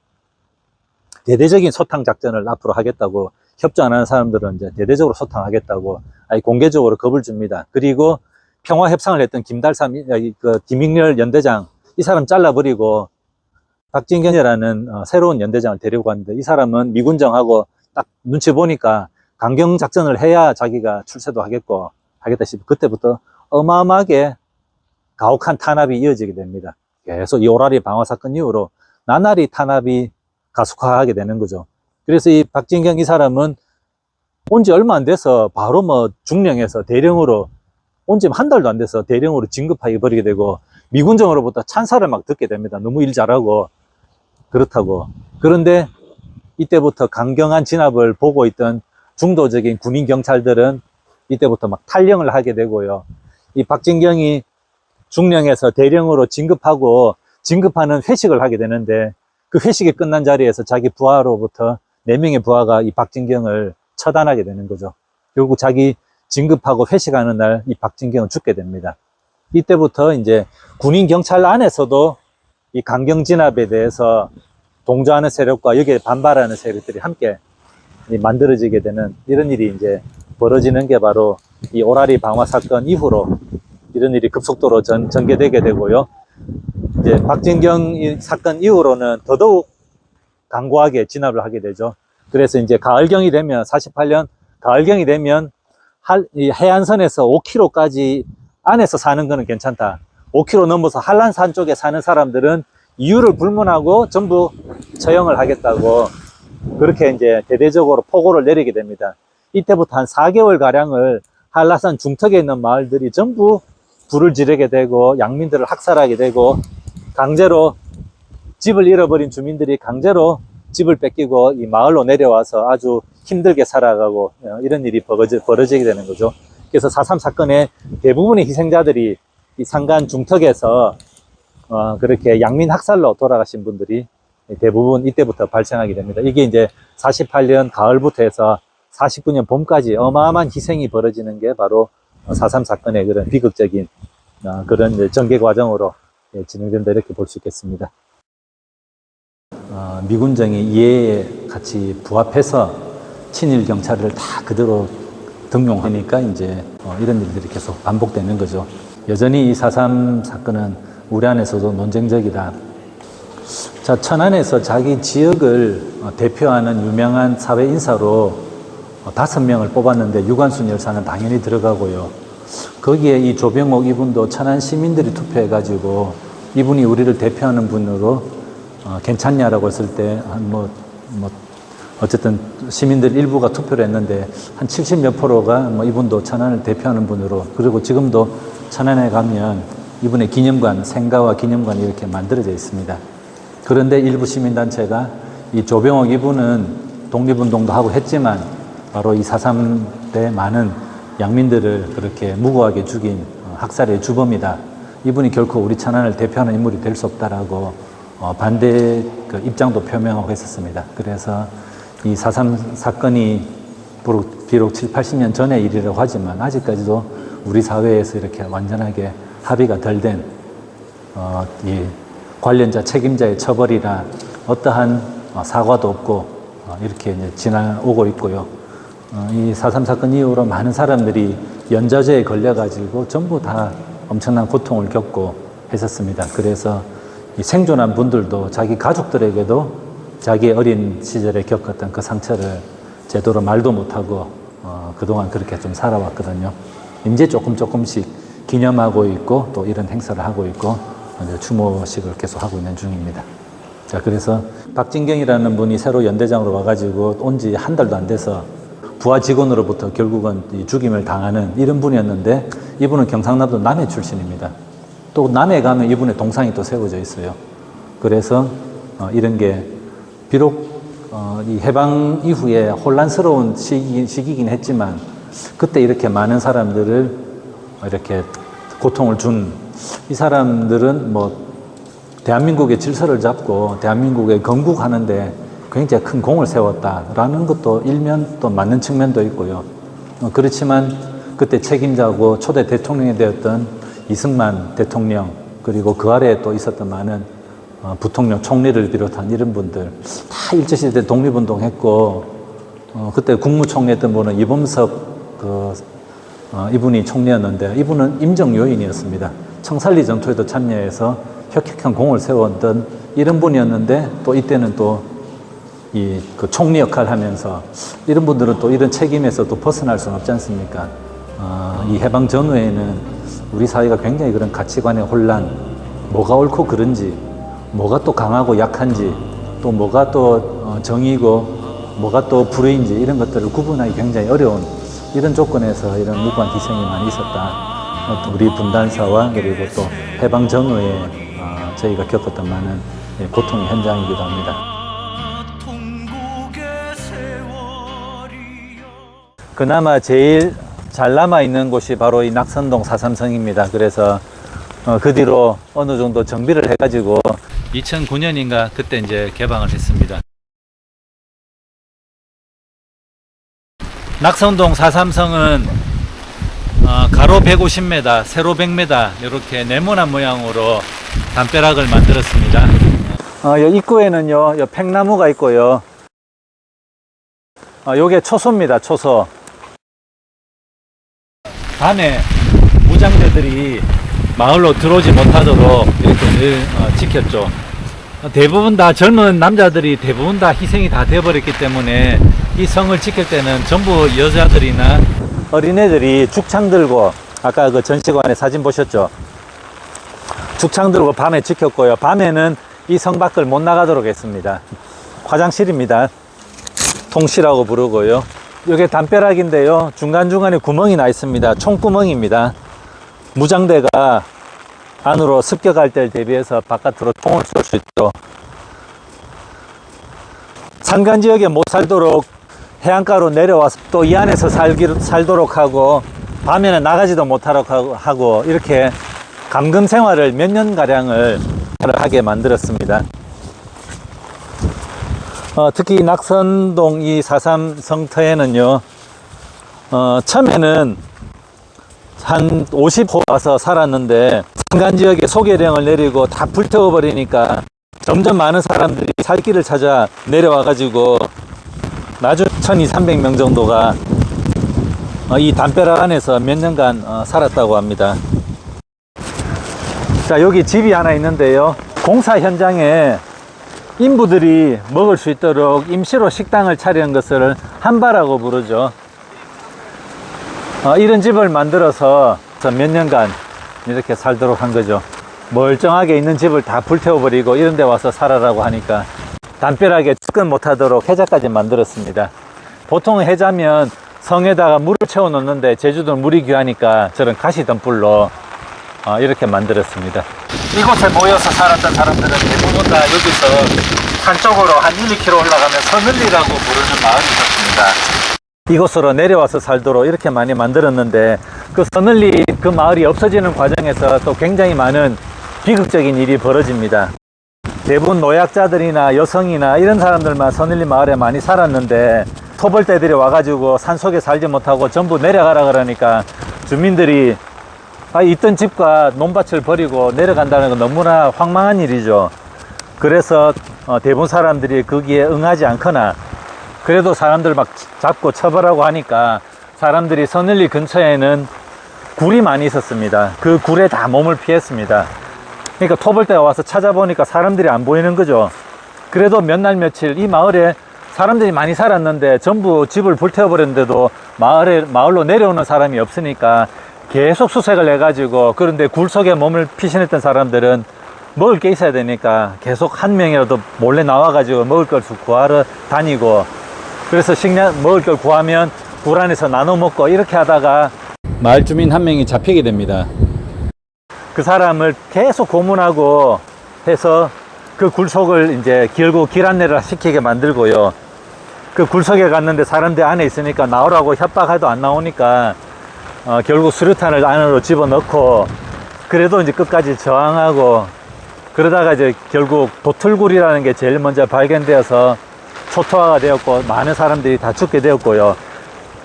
대대적인 소탕 작전을 앞으로 하겠다고 협조 안 하는 사람들은 이제 대대적으로 소탕하겠다고 아예 공개적으로 겁을 줍니다. 그리고 평화 협상을 했던 김익렬 연대장 이 사람 잘라버리고 박진경이라는 새로운 연대장을 데리고 갔는데 이 사람은 미군정하고 딱 눈치 보니까 강경 작전을 해야 자기가 출세도 하겠다 싶어 그때부터 어마어마하게 가혹한 탄압이 이어지게 됩니다. 계속 이 오라리 방화 사건 이후로 나날이 탄압이 가속화하게 되는 거죠. 그래서 이 박진경 이 사람은 온 지 얼마 안 돼서 바로 뭐 중령에서 대령으로 온 지 한 달도 안 돼서 대령으로 진급하게 버리게 되고 미군정으로부터 찬사를 막 듣게 됩니다. 너무 일 잘하고 그렇다고. 그런데 이때부터 강경한 진압을 보고 있던 중도적인 군인 경찰들은 이때부터 막 탈영을 하게 되고요. 이 박진경이 중령에서 대령으로 진급하고 진급하는 회식을 하게 되는데 그 회식이 끝난 자리에서 자기 부하로부터 4명의 부하가 이 박진경을 처단하게 되는 거죠. 결국 자기 진급하고 회식하는 날 이 박진경은 죽게 됩니다. 이때부터 이제 군인 경찰 안에서도 이 강경 진압에 대해서 동조하는 세력과 여기에 반발하는 세력들이 함께 만들어지게 되는 이런 일이 이제 벌어지는 게 바로 이 오라리 방화 사건 이후로 이런 일이 급속도로 전개되게 되고요. 이제 박진경 사건 이후로는 더더욱 강고하게 진압을 하게 되죠. 그래서 이제 가을경이 되면 48년 가을경이 되면 이 해안선에서 5km까지 안에서 사는 거는 괜찮다. 5km 넘어서 한란산 쪽에 사는 사람들은 이유를 불문하고 전부 처형을 하겠다고 그렇게 이제 대대적으로 포고를 내리게 됩니다. 이때부터 한 4개월 가량을 한라산 중턱에 있는 마을들이 전부 불을 지르게 되고 양민들을 학살하게 되고 강제로 집을 잃어버린 주민들이 강제로 집을 뺏기고 이 마을로 내려와서 아주 힘들게 살아가고 이런 일이 벌어지게 되는 거죠. 그래서 4.3 사건의 대부분의 희생자들이 이 산간 중턱에서 그렇게 양민 학살로 돌아가신 분들이 대부분 이때부터 발생하게 됩니다. 이게 이제 48년 가을부터 해서 49년 봄까지 어마어마한 희생이 벌어지는 게 바로 4.3 사건의 그런 비극적인 그런 전개 과정으로 진행된다 이렇게 볼 수 있겠습니다. 미군정이 이에 같이 부합해서 친일 경찰을 다 그대로 등용하니까 이제 이런 일들이 계속 반복되는 거죠. 여전히 이 4.3 사건은 우리 안에서도 논쟁적이다. 자, 천안에서 자기 지역을 대표하는 유명한 사회 인사로 5명을 뽑았는데 유관순 열사는 당연히 들어가고요. 거기에 이 조병옥 이분도 천안 시민들이 투표해가지고 이분이 우리를 대표하는 분으로 괜찮냐라고 했을 때 어쨌든 시민들 일부가 투표를 했는데 한 70몇 프로가 이분도 천안을 대표하는 분으로, 그리고 지금도 천안에 가면 이분의 기념관, 생가와 기념관이 이렇게 만들어져 있습니다. 그런데 일부 시민단체가 이 조병옥 이분은 독립운동도 하고 했지만 바로 이 4.3 때 많은 양민들을 그렇게 무고하게 죽인 학살의 주범이다. 이분이 결코 우리 천안을 대표하는 인물이 될 수 없다라고 반대 그 입장도 표명하고 했었습니다. 그래서 이 4.3 사건이 비록 7, 80년 전의 일이라고 하지만 아직까지도 우리 사회에서 이렇게 완전하게 합의가 덜 된 이 관련자 책임자의 처벌이나 어떠한 사과도 없고 이렇게 이제 지나오고 있고요. 이 4.3 사건 이후로 많은 사람들이 연좌제에 걸려가지고 전부 다 엄청난 고통을 겪고 했었습니다. 그래서 이 생존한 분들도 자기 가족들에게도 자기 어린 시절에 겪었던 그 상처를 제대로 말도 못하고 그동안 그렇게 좀 살아왔거든요. 이제 조금씩 기념하고 있고 또 이런 행사를 하고 있고 추모식을 계속 하고 있는 중입니다. 자, 그래서 박진경이라는 분이 새로 연대장으로 와가지고 온 지 한 달도 안 돼서 부하 직원으로부터 결국은 죽임을 당하는 이런 분이었는데, 이분은 경상남도 남해 출신입니다. 또 남해 가면 이분의 동상이 또 세워져 있어요. 그래서 이런 게 비록 이 해방 이후에 혼란스러운 시기이긴 했지만 그때 이렇게 많은 사람들을 이렇게 고통을 준 이 사람들은 대한민국의 질서를 잡고 대한민국에 건국하는데 굉장히 큰 공을 세웠다라는 것도 일면 또 맞는 측면도 있고요. 그렇지만 그때 책임자고 초대 대통령이 되었던 이승만 대통령, 그리고 그 아래에 또 있었던 많은 부통령, 총리를 비롯한 이런 분들 다 일제시대 독립운동했고, 그때 국무총리했던 분은 이범석 이분이 총리였는데 이분은 임정요인이었습니다. 청산리 전투에도 참여해서 혁혁한 공을 세웠던 이런 분이었는데, 또 이때는 또 그 총리 역할을 하면서 이런 분들은 또 이런 책임에서 또 벗어날 수는 없지 않습니까? 이 해방 전후에는 우리 사회가 굉장히 그런 가치관의 혼란, 뭐가 옳고 그른지, 뭐가 또 강하고 약한지, 또 뭐가 또 정의고 뭐가 또 불의인지 이런 것들을 구분하기 굉장히 어려운 이런 조건에서 이런 무고한 희생이 많이 있었다. 우리 분단사와 그리고 또 해방 전후에 저희가 겪었던 많은 고통의 현장이기도 합니다. 그나마 제일 잘 남아있는 곳이 바로 이 낙선동 4.3성입니다. 그래서 그 뒤로 어느 정도 정비를 해가지고 2009년인가 그때 이제 개방을 했습니다. 낙선동 4.3성은 가로 150m, 세로 100m 이렇게 네모난 모양으로 담벼락을 만들었습니다. 이 입구에는요, 팽나무가 있고요. 요게 초소입니다, 초소. 밤에 무장대들이 마을로 들어오지 못하도록 이렇게 늘 지켰죠. 대부분 다 젊은 남자들이 대부분 다 희생이 다 되어버렸기 때문에 이 성을 지킬 때는 전부 여자들이나 어린애들이 죽창 들고, 아까 그 전시관에 사진 보셨죠? 죽창 들고 밤에 지켰고요. 밤에는 이 성 밖을 못 나가도록 했습니다. 화장실입니다. 통실하고 부르고요. 이게 담벼락인데요. 중간중간에 구멍이 나 있습니다. 총구멍입니다. 무장대가 안으로 습격할 때를 대비해서 바깥으로 총을 쏠 수 있도록. 산간 지역에 못 살도록 해안가로 내려와서 또 이 안에서 살도록 하고, 밤에는 나가지도 못하도록 하고, 이렇게 감금 생활을 몇 년가량을 하게 만들었습니다. 특히 낙선동 이 4.3 성터에는요, 처음에는 한 50호 와서 살았는데, 산간 지역에 소개령을 내리고 다 불태워 버리니까 점점 많은 사람들이 살 길을 찾아 내려와가지고, 나중 1200~300명 정도가 이 담벼락 안에서 몇 년간 살았다고 합니다. 자, 여기 집이 하나 있는데요. 공사 현장에 인부들이 먹을 수 있도록 임시로 식당을 차리는 것을 한바라고 부르죠. 이런 집을 만들어서 몇 년간 이렇게 살도록 한 거죠. 멀쩡하게 있는 집을 다 불태워버리고 이런 데 와서 살아라고 하니까 담벼락에 접근 못하도록 해자까지 만들었습니다. 보통 해자면 성에다가 물을 채워 놓는데 제주도는 물이 귀하니까 저런 가시덤불로 이렇게 만들었습니다. 이곳에 모여서 살았던 사람들은 대부분 다 여기서 산 쪽으로 한 1~2km 올라가면 서늘리라고 부르는 마을이 있었습니다. 이곳으로 내려와서 살도록 이렇게 많이 만들었는데, 그 서늘리 그 마을이 없어지는 과정에서 또 굉장히 많은 비극적인 일이 벌어집니다. 대부분 노약자들이나 여성이나 이런 사람들만 서늘리 마을에 많이 살았는데, 토벌대들이 와가지고 산속에 살지 못하고 전부 내려가라 그러니까 주민들이 있던 집과 논밭을 버리고 내려간다는 건 너무나 황망한 일이죠. 그래서 대부분 사람들이 거기에 응하지 않거나, 그래도 사람들 막 잡고 처벌하고 하니까 사람들이 서늘리 근처에는 굴이 많이 있었습니다. 그 굴에 다 몸을 피했습니다. 그러니까 토벌대가 와서 찾아보니까 사람들이 안 보이는 거죠. 그래도 몇 날 며칠 이 마을에 사람들이 많이 살았는데 전부 집을 불태워버렸는데도 마을로 내려오는 사람이 없으니까 계속 수색을 해가지고, 그런데 굴 속에 몸을 피신했던 사람들은 먹을 게 있어야 되니까 계속 한 명이라도 몰래 나와가지고 먹을 걸 구하러 다니고, 그래서 먹을 걸 구하면 굴 안에서 나눠 먹고 이렇게 하다가 마을 주민 한 명이 잡히게 됩니다. 그 사람을 계속 고문하고 해서 그 굴 속을 이제 결국 길 안내를 시키게 만들고요. 그 굴 속에 갔는데 사람들 안에 있으니까 나오라고 협박해도 안 나오니까 결국 수류탄을 안으로 집어넣고, 그래도 이제 끝까지 저항하고, 그러다가 이제 결국 도틀굴이라는 게 제일 먼저 발견되어서 초토화가 되었고 많은 사람들이 다 죽게 되었고요.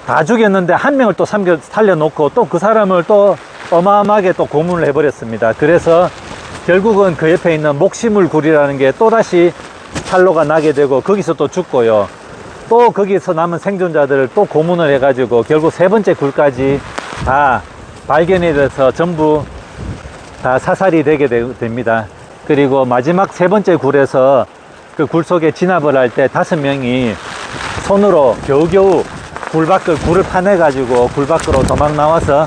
다 죽였는데 한 명을 또 살려놓고 또 그 사람을 또 어마어마하게 또 고문을 해버렸습니다. 그래서 결국은 그 옆에 있는 목시물 굴이라는 게 또다시 탄로가 나게 되고 거기서 또 죽고요. 또 거기서 남은 생존자들을 또 고문을 해가지고 결국 세 번째 굴까지 다 발견이 돼서 전부 다 사살이 되게 됩니다. 그리고 마지막 세 번째 굴에서 그 굴 속에 진압을 할 때 5명이 손으로 겨우겨우 굴을 파내가지고 굴 밖으로 도망 나와서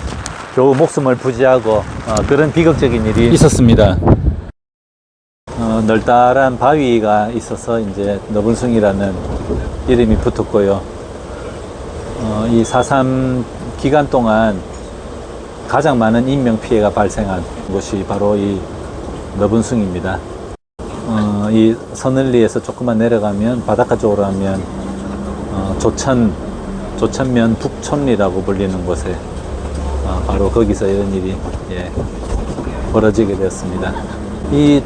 겨우 목숨을 부지하고 그런 비극적인 일이 있었습니다. 널따란 바위가 있어서 이제 너분숭이라는 이름이 붙었고요. 이 4.3 기간 동안 가장 많은 인명피해가 발생한 곳이 바로 이 너분숭이입니다. 이 서늘리에서 조금만 내려가면 바닷가 쪽으로 하면 조천 조천면 북촌리라고 불리는 곳에 바로 거기서 이런 일이 벌어지게 되었습니다. 이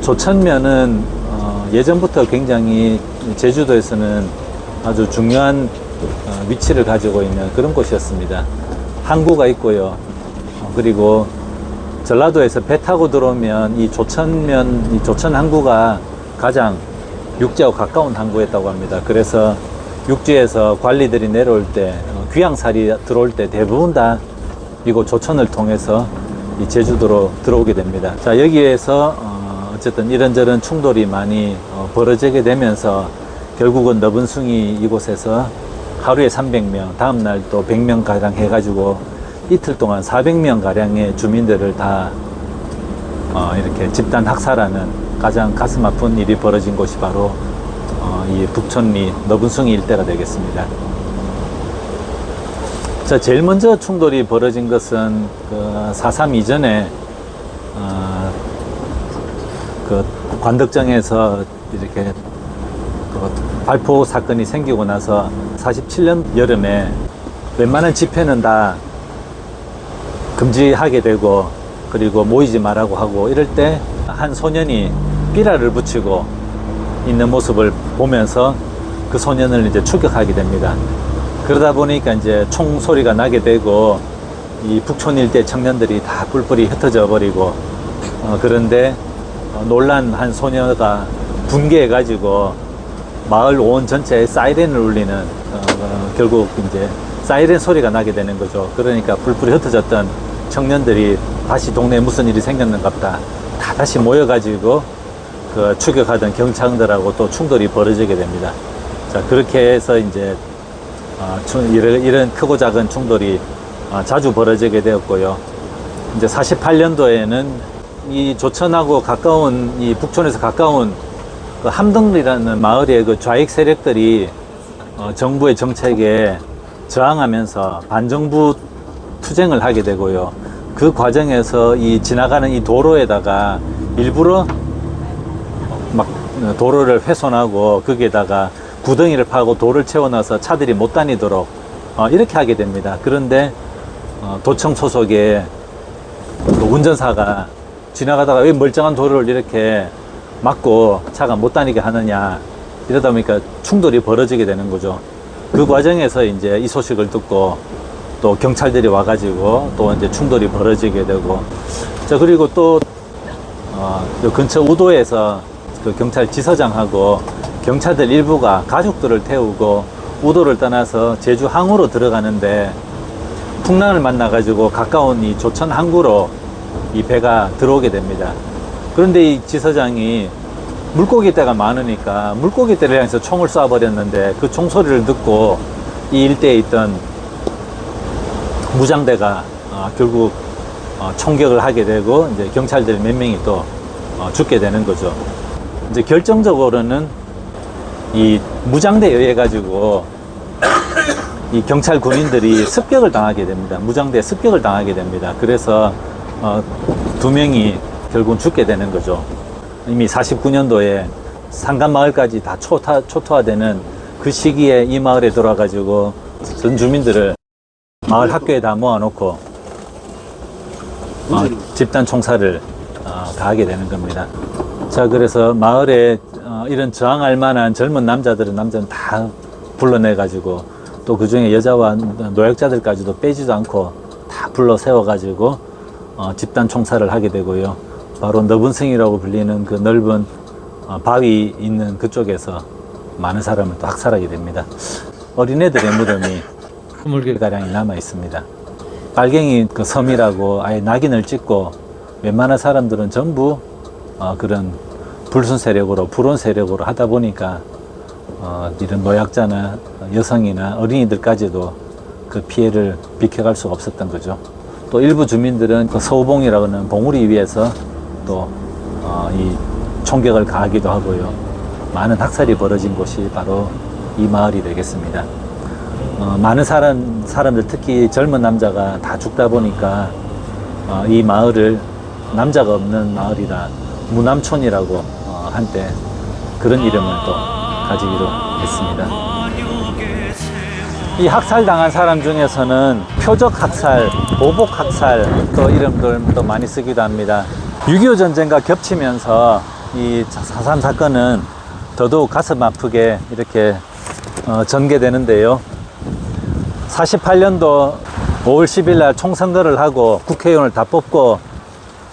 조천면은 예전부터 굉장히 제주도에서는 아주 중요한 위치를 가지고 있는 그런 곳이었습니다. 항구가 있고요. 그리고 전라도에서 배 타고 들어오면 이 조천면, 이 조천 항구가 가장 육지하고 가까운 항구였다고 합니다. 그래서 육지에서 관리들이 내려올 때, 귀향살이 들어올 때 대부분 다 이곳 조천을 통해서 이 제주도로 들어오게 됩니다. 자, 여기에서 어쨌든 이런저런 충돌이 많이 벌어지게 되면서 결국은 너분숭이 이곳에서 하루에 300명, 다음날 또 100명 가량 해가지고 이틀 동안 400명 가량의 주민들을 다 이렇게 집단 학살하는 가장 가슴 아픈 일이 벌어진 곳이 바로 이 북촌리 너분숭이 일대가 되겠습니다. 자, 제일 먼저 충돌이 벌어진 것은 그 4.3 이전에 그 관덕정에서 이렇게 그 발포 사건이 생기고 나서 47년 여름에 웬만한 집회는 다 금지하게 되고, 그리고 모이지 말라고 하고, 이럴 때 한 소년이 삐라를 붙이고 있는 모습을 보면서 그 소년을 이제 추격하게 됩니다. 그러다 보니까 이제 총 소리가 나게 되고 이 북촌 일대 청년들이 다 뿔뿔이 흩어져 버리고, 그런데 놀란 한 소녀가 분개해 가지고 마을 온 전체에 사이렌을 울리는 결국 이제 사이렌 소리가 나게 되는 거죠. 그러니까 뿔뿔이 흩어졌던 청년들이 다시 동네에 무슨 일이 생겼는갑다 다 다시 모여가지고 그 추격하던 경찰들하고 또 충돌이 벌어지게 됩니다. 자, 그렇게 해서 이제 이런 크고 작은 충돌이 자주 벌어지게 되었고요. 이제 48년도에는 이 조천하고 가까운 이 북촌에서 가까운 그 함덕리라는 마을의 그 좌익 세력들이 정부의 정책에 저항하면서 반정부 투쟁을 하게 되고요. 그 과정에서 이 지나가는 이 도로에다가 일부러 막 도로를 훼손하고 거기에다가 구덩이를 파고 돌을 채워놔서 차들이 못 다니도록 이렇게 하게 됩니다. 그런데 도청 소속의 운전사가 지나가다가 왜 멀쩡한 도로를 이렇게 막고 차가 못 다니게 하느냐, 이러다 보니까 충돌이 벌어지게 되는 거죠. 그 과정에서 이제 이 소식을 듣고 또 경찰들이 와가지고 또 이제 충돌이 벌어지게 되고, 자, 그리고 또 근처 우도에서 그 경찰 지서장하고 경찰들 일부가 가족들을 태우고 우도를 떠나서 제주 항구로 들어가는데 풍랑을 만나가지고 가까운 이 조천 항구로 이 배가 들어오게 됩니다. 그런데 이 지서장이 물고기 떼가 많으니까 물고기 떼를 향해서 총을 쏴버렸는데 그 총소리를 듣고 이 일대에 있던 무장대가 결국 총격을 하게 되고 이제 경찰들 몇 명이 또 죽게 되는 거죠. 이제 결정적으로는 이 무장대에 의해 가지고 이 경찰 군인들이 습격을 당하게 됩니다. 무장대에 습격을 당하게 됩니다. 그래서 2명이 결국은 죽게 되는 거죠. 이미 49년도에 상간마을까지 다 초토화되는 그 시기에 이 마을에 들어와가지고 전 주민들을 마을 학교에 다 모아놓고 집단 총살을 가하게 되는 겁니다. 자, 그래서 마을에 이런 저항할 만한 젊은 남자는 다 불러내가지고 또 그 중에 여자와 노약자들까지도 빼지도 않고 다 불러 세워가지고 집단 총살을 하게 되고요. 바로 너분성이라고 불리는 그 넓은 바위 있는 그쪽에서 많은 사람을 또 학살하게 됩니다. 어린애들의 무덤이 20개가량이 남아 있습니다. 빨갱이 그 섬이라고 아예 낙인을 찍고 웬만한 사람들은 전부 그런 불순 세력으로, 불온 세력으로 하다 보니까 이런 노약자나 여성이나 어린이들까지도 그 피해를 비켜갈 수가 없었던 거죠. 또 일부 주민들은 그 서우봉이라고 하는 봉우리 위에서 또 이 총격을 가하기도 하고요. 많은 학살이 벌어진 곳이 바로 이 마을이 되겠습니다. 많은 사람들, 특히 젊은 남자가 다 죽다 보니까 이 마을을 남자가 없는 마을이라 무남촌이라고 한때 그런 이름을 또 가지기로 했습니다. 이 학살당한 사람 중에서는 표적 학살, 보복 학살 또 이름들도 많이 쓰기도 합니다. 6.25 전쟁과 겹치면서 이 4.3 사건은 더더욱 가슴 아프게 이렇게 전개되는데요. 48년도 5월 10일 날 총선거를 하고 국회의원을 다 뽑고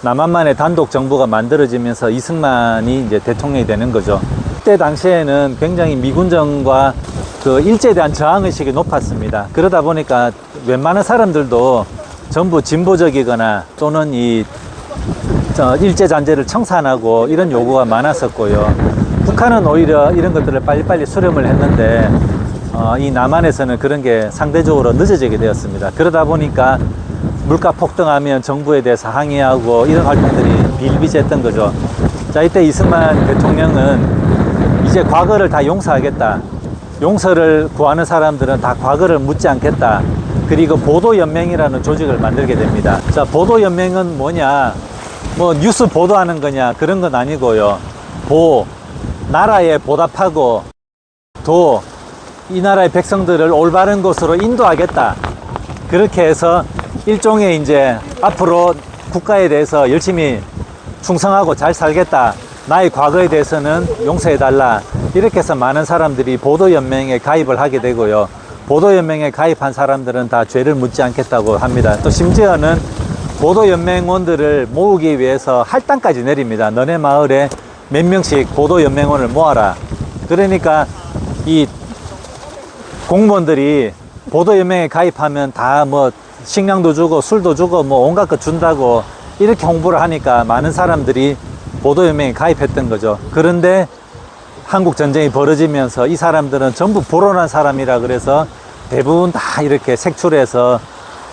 남한만의 단독 정부가 만들어지면서 이승만이 이제 대통령이 되는 거죠. 그때 당시에는 굉장히 미군정과 그 일제에 대한 저항의식이 높았습니다. 그러다 보니까 웬만한 사람들도 전부 진보적이거나 또는 이 일제잔재를 청산하고 이런 요구가 많았었고요. 북한은 오히려 이런 것들을 빨리빨리 수렴을 했는데 이 남한에서는 그런 게 상대적으로 늦어지게 되었습니다. 그러다 보니까 물가 폭등하면 정부에 대해서 항의하고 이런 활동들이 비일비재했던 거죠. 자, 이때 이승만 대통령은 이제 과거를 다 용서하겠다. 용서를 구하는 사람들은 다 과거를 묻지 않겠다. 그리고 보도연맹이라는 조직을 만들게 됩니다. 자, 보도연맹은 뭐냐? 뭐 뉴스 보도하는 거냐? 그런 건 아니고요. 나라에 보답하고 이 나라의 백성들을 올바른 곳으로 인도하겠다. 그렇게 해서 일종의 이제 앞으로 국가에 대해서 열심히 충성하고 잘 살겠다. 나의 과거에 대해서는 용서해달라. 이렇게 해서 많은 사람들이 보도연맹에 가입을 하게 되고요. 보도연맹에 가입한 사람들은 다 죄를 묻지 않겠다고 합니다. 또 심지어는 보도연맹원들을 모으기 위해서 할당까지 내립니다. 너네 마을에 몇 명씩 보도연맹원을 모아라. 그러니까 이 공무원들이 보도연맹에 가입하면 다 뭐 식량도 주고 술도 주고 뭐 온갖 것 준다고 이렇게 홍보를 하니까 많은 사람들이 보도연맹에 가입했던 거죠. 그런데 한국 전쟁이 벌어지면서 이 사람들은 전부 불온한 사람이라 그래서 대부분 다 이렇게 색출해서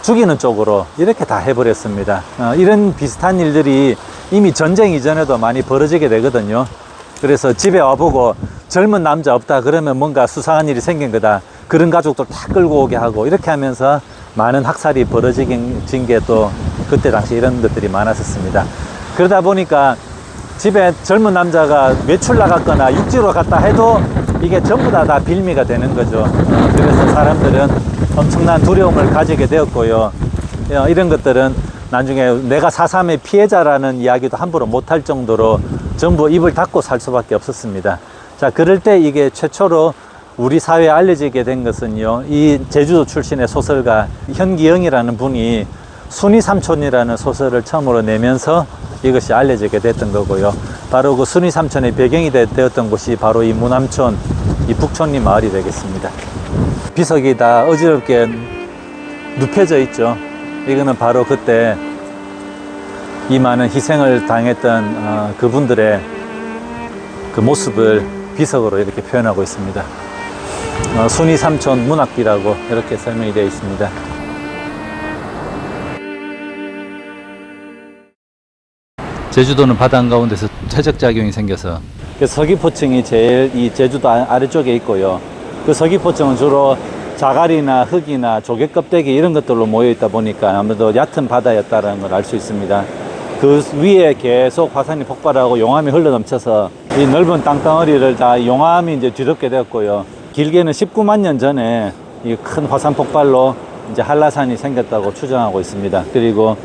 죽이는 쪽으로 이렇게 다 해버렸습니다. 이런 비슷한 일들이 이미 전쟁 이전에도 많이 벌어지게 되거든요. 그래서 집에 와보고 젊은 남자 없다 그러면 뭔가 수상한 일이 생긴 거다. 그런 가족들 다 끌고 오게 하고 이렇게 하면서 많은 학살이 벌어진 게 또 그때 당시 이런 것들이 많았었습니다. 그러다 보니까 집에 젊은 남자가 외출 나갔거나 육지로 갔다 해도 이게 전부 다 빌미가 되는 거죠. 그래서 사람들은 엄청난 두려움을 가지게 되었고요. 이런 것들은 나중에 내가 4.3의 피해자라는 이야기도 함부로 못할 정도로 전부 입을 닫고 살 수밖에 없었습니다. 자, 그럴 때 이게 최초로 우리 사회에 알려지게 된 것은요, 이 제주도 출신의 소설가 현기영이라는 분이 순위삼촌이라는 소설을 처음으로 내면서 이것이 알려지게 됐던 거고요. 바로 그 순위삼촌의 배경이 되었던 곳이 바로 이 무남촌, 이 북촌리 마을이 되겠습니다. 비석이 다 어지럽게 눕혀져 있죠. 이거는 바로 그때 이 많은 희생을 당했던 그분들의 그 모습을 비석으로 이렇게 표현하고 있습니다. 순위삼촌 문학비라고 이렇게 설명이 되어 있습니다. 제주도는 바다 한가운데서 퇴적작용이 생겨서 서귀포층이 제일 이 제주도 아래쪽에 있고요. 그 서귀포층은 주로 자갈이나 흙이나 조개 껍데기 이런 것들로 모여 있다 보니까 아무래도 얕은 바다였다는 걸 알 수 있습니다. 그 위에 계속 화산이 폭발하고 용암이 흘러넘쳐서 이 넓은 땅덩어리를 다 용암이 이제 뒤덮게 되었고요. 길게는 19만 년 전에 이 큰 화산 폭발로 이제 한라산이 생겼다고 추정하고 있습니다. 그리고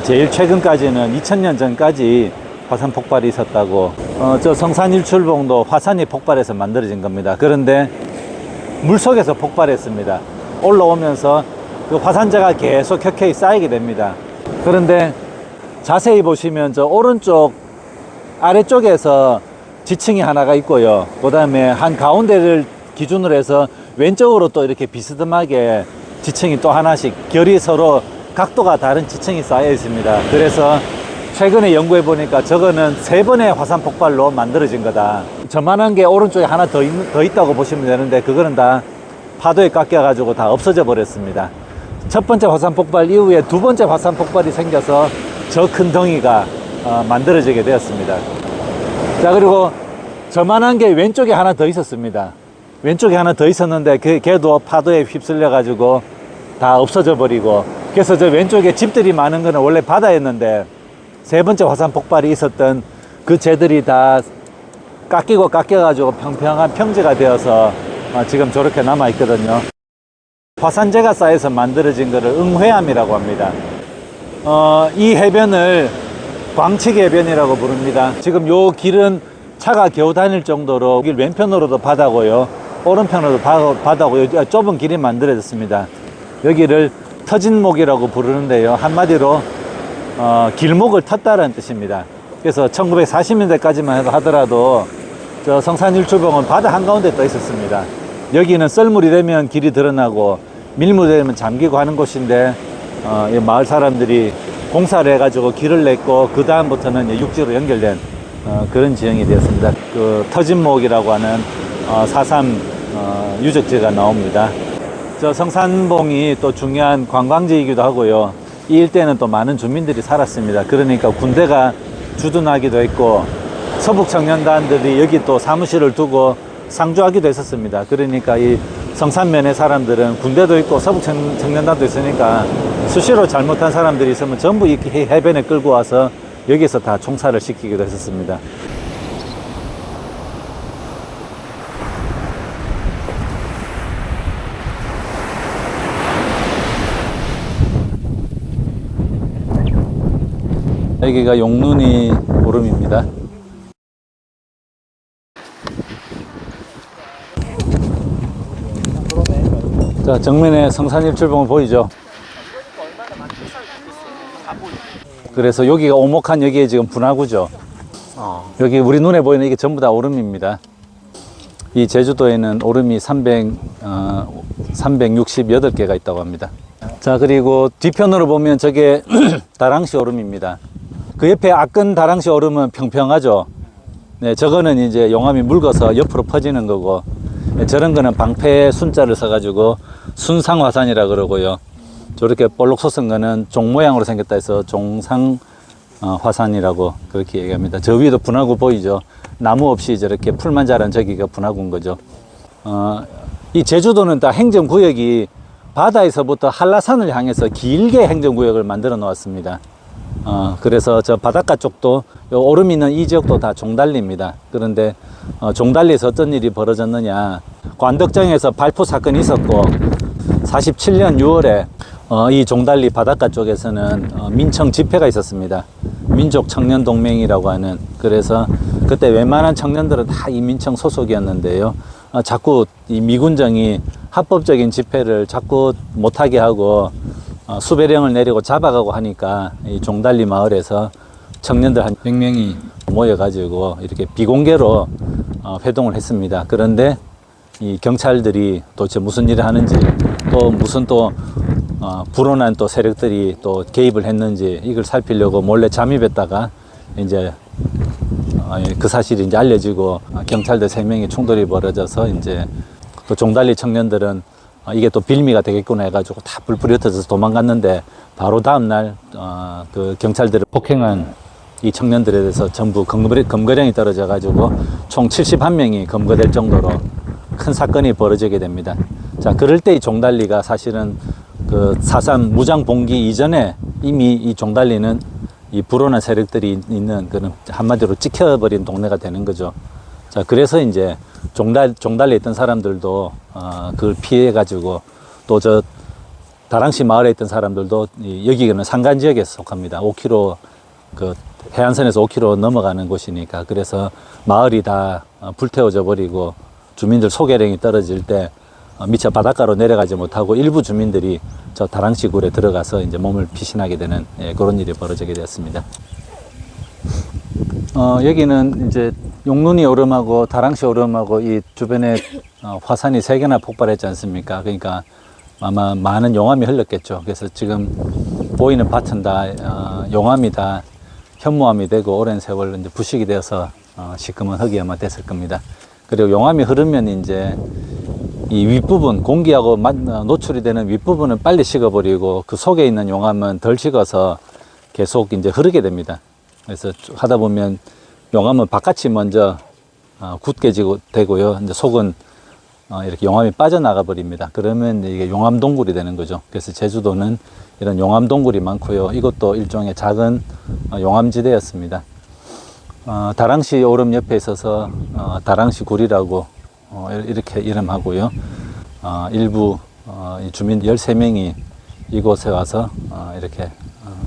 제일 최근까지는 2000년 전까지 화산 폭발이 있었다고. 저 성산일출봉도 화산이 폭발해서 만들어진 겁니다. 그런데 물속에서 폭발했습니다. 올라오면서 그 화산재가 계속 켜켜이 쌓이게 됩니다. 그런데 자세히 보시면 저 오른쪽 아래쪽에서 지층이 하나가 있고요. 그 다음에 한 가운데를 기준으로 해서 왼쪽으로 또 이렇게 비스듬하게 지층이 또 하나씩 결이 서로 각도가 다른 지층이 쌓여 있습니다. 그래서 최근에 연구해 보니까 저거는 3번의 화산 폭발로 만들어진 거다. 저만한 게 오른쪽에 하나 더 있다고 보시면 되는데 그거는 다 파도에 깎여 가지고 다 없어져 버렸습니다. 첫 번째 화산 폭발 이후에 두 번째 화산 폭발이 생겨서 저 큰 덩이가 만들어지게 되었습니다. 자, 그리고 저만한 게 왼쪽에 하나 더 있었습니다. 왼쪽에 하나 더 있었는데 걔도 파도에 휩쓸려 가지고 다 없어져 버리고, 그래서 저 왼쪽에 집들이 많은 거는 원래 바다였는데 세 번째 화산 폭발이 있었던 그 재들이 다 깎여 가지고 평평한 평지가 되어서 지금 저렇게 남아 있거든요. 화산재가 쌓여서 만들어진 것을 응회암이라고 합니다. 이 해변을 광칙 해변이라고 부릅니다. 지금 요 길은 차가 겨우 다닐 정도로 길 왼편으로도 바다고요, 오른편으로도 바다고 좁은 길이 만들어졌습니다. 여기를 터진목이라고 부르는데요, 한마디로 길목을 텄다는 뜻입니다. 그래서 1940년대까지만 하더라도 저 성산일출봉은 바다 한가운데 떠 있었습니다. 여기는 썰물이 되면 길이 드러나고 밀물이 되면 잠기고 하는 곳인데 이 마을 사람들이 공사를 해가지고 길을 냈고 그 다음부터는 육지로 연결된 그런 지형이 되었습니다. 그 터진목이라고 하는 4.3 유적지가 나옵니다. 저 성산봉이 또 중요한 관광지이기도 하고요, 이 일대는 또 많은 주민들이 살았습니다. 그러니까 군대가 주둔하기도 했고 서북 청년단들이 여기 또 사무실을 두고 상주하기도 했었습니다. 그러니까 이 성산면의 사람들은 군대도 있고 서북 청년단도 있으니까 수시로 잘못한 사람들이 있으면 전부 이 해변에 끌고 와서 여기서 다 총살을 시키기도 했었습니다. 여기가 용눈이 오름입니다. 자, 정면에 성산일출봉을 보이죠? 그래서 여기가 오목한 여기에 지금 분화구죠. 여기 우리 눈에 보이는 이게 전부 다 오름입니다. 이 제주도에는 오름이 368개가 있다고 합니다. 자, 그리고 뒤편으로 보면 저게 다랑시 오름입니다. 그 옆에 아끈 다랑시 오름은 평평하죠. 네, 저거는 이제 용암이 묽어서 옆으로 퍼지는 거고, 네, 저런 거는 방패 순자를 써가지고 순상화산이라 그러고요. 저렇게 볼록 솟은 거는 종 모양으로 생겼다 해서 종상 화산이라고 그렇게 얘기합니다. 저 위에도 분화구 보이죠? 나무 없이 저렇게 풀만 자란 저기가 분화구인 거죠. 이 제주도는 다 행정구역이 바다에서부터 한라산을 향해서 길게 행정구역을 만들어 놓았습니다. 그래서 저 바닷가 쪽도 요 오름 있는 이 지역도 다 종달리입니다. 그런데 종달리에서 어떤 일이 벌어졌느냐, 관덕정에서 발포 사건이 있었고 47년 6월에 이 종달리 바닷가 쪽에서는 민청 집회가 있었습니다. 민족청년동맹이라고 하는. 그래서 그때 웬만한 청년들은 다 이 민청 소속이었는데요, 자꾸 이 미군정이 합법적인 집회를 자꾸 못하게 하고 수배령을 내리고 잡아가고 하니까 이 종달리 마을에서 청년들 한 100명이 모여가지고 이렇게 비공개로 회동을 했습니다. 그런데 이 경찰들이 도대체 무슨 일을 하는지, 또 무슨 또 불온한 또 세력들이 또 개입을 했는지 이걸 살피려고 몰래 잠입했다가 이제 그 사실이 이제 알려지고 경찰들 3명이 충돌이 벌어져서 이제 또 종달리 청년들은 이게 또 빌미가 되겠구나 해가지고 다 불풀이 흩어져서 도망갔는데, 바로 다음날 그 경찰들을 폭행한 이 청년들에 대해서 전부 검거령이 떨어져가지고 총 71명이 검거될 정도로 큰 사건이 벌어지게 됩니다. 자, 그럴 때 이 종달리가 사실은 그 4.3 무장 봉기 이전에 이미 이 종달리는 이 불온한 세력들이 있는 그런 한마디로 찍혀버린 동네가 되는 거죠. 자, 그래서 이제 종달리에 있던 사람들도 그걸 피해가지고, 또 저 다랑시 마을에 있던 사람들도 여기는 산간 지역에 속합니다. 5km 그 해안선에서 5km 넘어가는 곳이니까. 그래서 마을이 다 불태워져 버리고 주민들 소개령이 떨어질 때 미처 바닷가로 내려가지 못하고 일부 주민들이 저 다랑시 굴에 들어가서 이제 몸을 피신하게 되는 그런 일이 벌어지게 되었습니다. 여기는 이제 용눈이 오름하고 다랑시 오름하고 이 주변에 화산이 3개나 폭발했지 않습니까? 그러니까 아마 많은 용암이 흘렀겠죠. 그래서 지금 보이는 밭은 다 용암이 다 현무암이 되고 오랜 세월 이제 부식이 되어서 시커먼 흙이 아마 됐을 겁니다. 그리고 용암이 흐르면 이제 이 윗부분, 공기하고 노출이 되는 윗부분은 빨리 식어버리고 그 속에 있는 용암은 덜 식어서 계속 이제 흐르게 됩니다. 그래서 하다 보면 용암은 바깥이 먼저 굳게 되고요. 이제 속은 이렇게 용암이 빠져나가 버립니다. 그러면 이게 용암 동굴이 되는 거죠. 그래서 제주도는 이런 용암 동굴이 많고요. 이것도 일종의 작은 용암지대였습니다. 다랑시 오름 옆에 있어서 다랑시 굴이라고 이렇게 이름하고요. 일부 이 주민 13명이 이곳에 와서 이렇게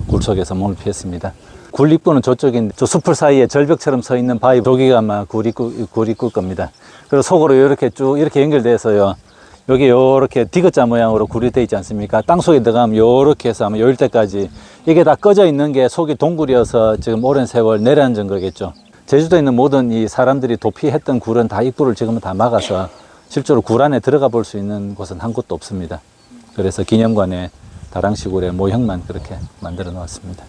굴 속에서 몸을 피했습니다. 굴 입구는 저쪽인데 저 숲을 사이에 절벽처럼 서 있는 바위 저기가 아마 굴 입구일 겁니다. 그리고 속으로 이렇게 쭉 이렇게 연결돼서요. 여기 요렇게 디귿자 모양으로 굴이 되어 있지 않습니까? 땅 속에 들어가면 요렇게 해서 아마 요일 때까지 이게 다 꺼져 있는 게 속이 동굴이어서 지금 오랜 세월 내려앉은 거겠죠. 제주도에 있는 모든 이 사람들이 도피했던 굴은 다 입구를 지금은 다 막아서 실제로 굴 안에 들어가 볼 수 있는 곳은 한 곳도 없습니다. 그래서 기념관에 다랑시 굴의 모형만 그렇게 만들어 놓았습니다.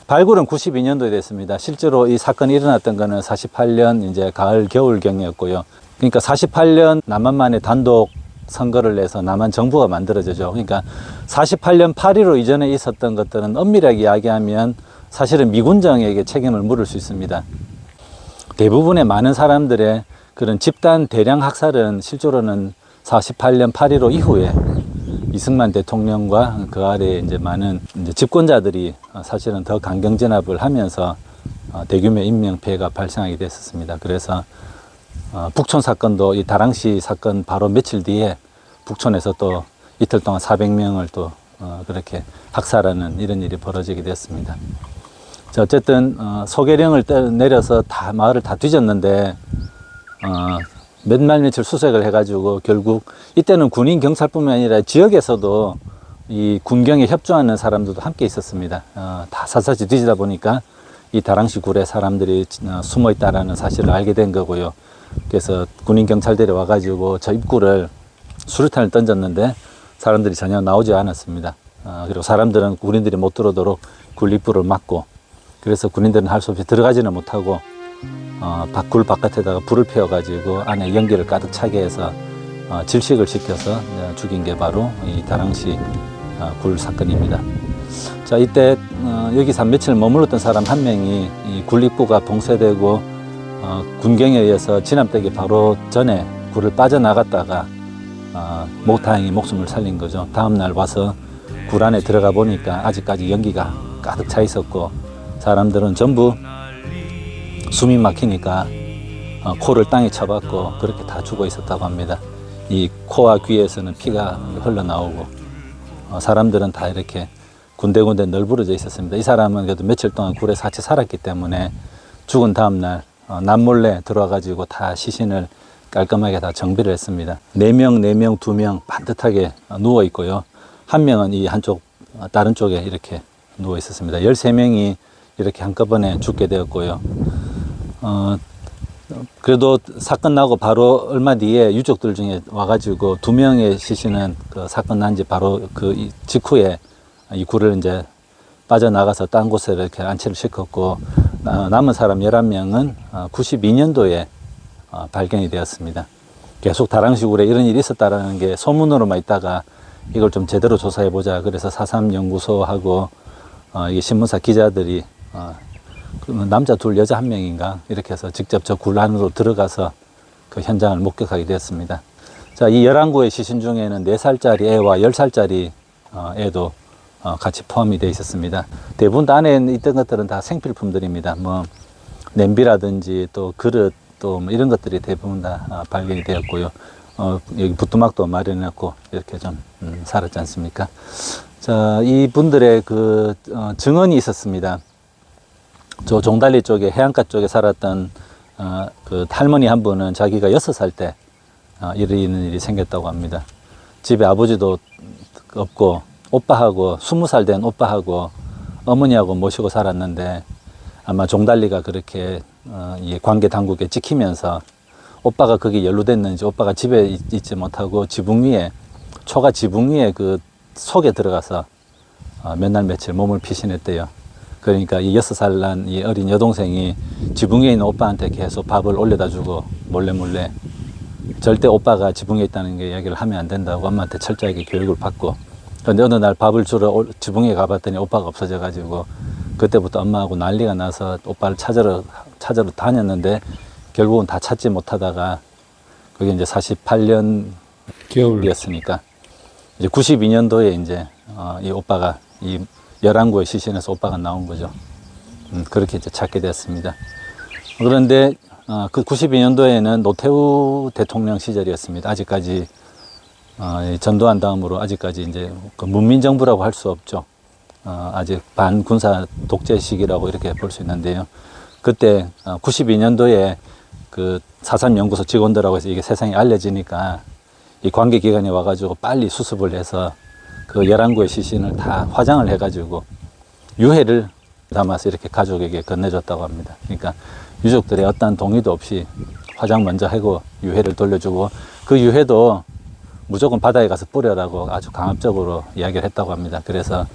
발굴은 92년도에 됐습니다. 실제로 이 사건이 일어났던 거는 48년 이제 가을 겨울경이었고요. 그러니까 48년 남한만의 단독 선거를 내서 남한 정부가 만들어지죠. 그러니까 48년 8.15 이전에 있었던 것들은 엄밀하게 이야기하면 사실은 미군정에게 책임을 물을 수 있습니다. 대부분의 많은 사람들의 그런 집단 대량 학살은 실제로는 48년 8.15 이후에 이승만 대통령과 그 아래 이제 많은 이제 집권자들이 사실은 더 강경진압을 하면서 대규모 인명피해가 발생하게 됐었습니다. 그래서 북촌 사건도 이 다랑시 사건 바로 며칠 뒤에 북촌에서 또 이틀 동안 400명을 또 그렇게 학살하는 이런 일이 벌어지게 됐습니다. 자, 어쨌든 소계령을 내려서 다 마을을 다 뒤졌는데 몇 날 며칠 수색을 해가지고 결국 이때는 군인 경찰뿐만 아니라 지역에서도 이 군경에 협조하는 사람들도 함께 있었습니다. 다 샅샅이 뒤지다 보니까 이 다랑시 굴에 사람들이 숨어 있다라는 사실을 알게 된 거고요. 그래서 군인 경찰들이 와가지고 저 입구를 수류탄을 던졌는데 사람들이 전혀 나오지 않았습니다. 그리고 사람들은 군인들이 못 들어오도록 굴 입구를 막고, 그래서 군인들은 할 수 없이 들어가지는 못하고 굴 바깥에다가 불을 피워가지고 안에 연기를 가득 차게 해서 질식을 시켜서 죽인 게 바로 이 다랑시 굴 사건입니다. 자, 이때 여기서 며칠 머물렀던 사람 한 명이 이 굴 입구가 봉쇄되고 군경에 의해서 진압되기 바로 전에 굴을 빠져나갔다가 다행히 목숨을 살린 거죠. 다음날 와서 굴 안에 들어가 보니까 아직까지 연기가 가득 차 있었고, 사람들은 전부 숨이 막히니까 코를 땅에 쳐박고 그렇게 다 죽어 있었다고 합니다. 이 코와 귀에서는 피가 흘러나오고 사람들은 다 이렇게 군데군데 널브러져 있었습니다. 이 사람은 그래도 며칠 동안 굴에 같이 살았기 때문에 죽은 다음날 남몰래 들어와가지고 다 시신을 깔끔하게 다 정비를 했습니다. 4명, 4명, 2명 반듯하게 누워 있고요. 한 명은 이 한쪽, 다른 쪽에 이렇게 누워 있었습니다. 13명이 이렇게 한꺼번에 죽게 되었고요. 그래도 사건 나고 바로 얼마 뒤에 유족들 중에 와가지고 2명의 시신은 그 사건 난 지 바로 그 직후에 이 굴을 이제 빠져나가서 딴 곳에 이렇게 안치를 시켰고, 남은 사람 11명은 92년도에 발견이 되었습니다. 계속 다랑시 굴에 이런 일이 있었다라는 게 소문으로만 있다가 이걸 좀 제대로 조사해 보자. 그래서 4.3 연구소하고 이게 신문사 기자들이 남자 2, 여자 1명인가 이렇게 해서 직접 저 굴 안으로 들어가서 그 현장을 목격하게 되었습니다. 자, 이 11구의 시신 중에는 4살짜리 애와 10살짜리 애도 같이 포함이 되어 있었습니다. 대부분 안에 있던 것들은 다 생필품들입니다. 뭐 냄비라든지 또 그릇 또 뭐 이런 것들이 대부분 다 발견이 되었고요. 여기 부뚜막도 마련해놨고 이렇게 좀 살았지 않습니까? 자, 이분들의 그 증언이 있었습니다. 저 종달리 쪽에 해안가 쪽에 살았던 그 할머니 한 분은 자기가 6살 때 이런 일이 생겼다고 합니다. 집에 아버지도 없고 오빠하고 20살 된 오빠하고 어머니하고 모시고 살았는데, 아마 종달리가 그렇게 이 관계 당국에 찍히면서 오빠가 거기 연루됐는지 오빠가 집에 있지 못하고 지붕 위에, 초가 지붕 위에 그 속에 들어가서 몇 날 며칠 몸을 피신했대요. 그러니까 이 6살 난 이 어린 여동생이 지붕 위에 있는 오빠한테 계속 밥을 올려다 주고 몰래 절대 오빠가 지붕 위에 있다는 게 이야기를 하면 안 된다고 엄마한테 철저하게 교육을 받고, 그런데 어느 날 밥을 주러 지붕 위에 가봤더니 오빠가 없어져 가지고 그때부터 엄마하고 난리가 나서 오빠를 찾으러 다녔는데 결국은 다 찾지 못하다가 그게 이제 48년 겨울이었으니까 이제 92년도에 이제 이 오빠가 이 11구의 시신에서 오빠가 나온 거죠. 그렇게 이제 찾게 됐습니다. 그런데 그 92년도에는 노태우 대통령 시절이었습니다. 아직까지 이 전두환 다음으로 아직까지 이제 그 문민정부라고 할 수 없죠. 아직 반군사 독재 시기라고 이렇게 볼 수 있는데요. 그때 92년도에 그 4.3 연구소 직원들하고 해서 이게 세상에 알려지니까 이 관계기관이 와가지고 빨리 수습을 해서 그 11구의 시신을 다 화장을 해가지고 유해를 담아서 이렇게 가족에게 건네줬다고 합니다. 그러니까 유족들의 어떠한 동의도 없이 화장 먼저 하고 유해를 돌려주고 그 유해도 무조건 바다에 가서 뿌려라고 아주 강압적으로 이야기를 했다고 합니다. 그래서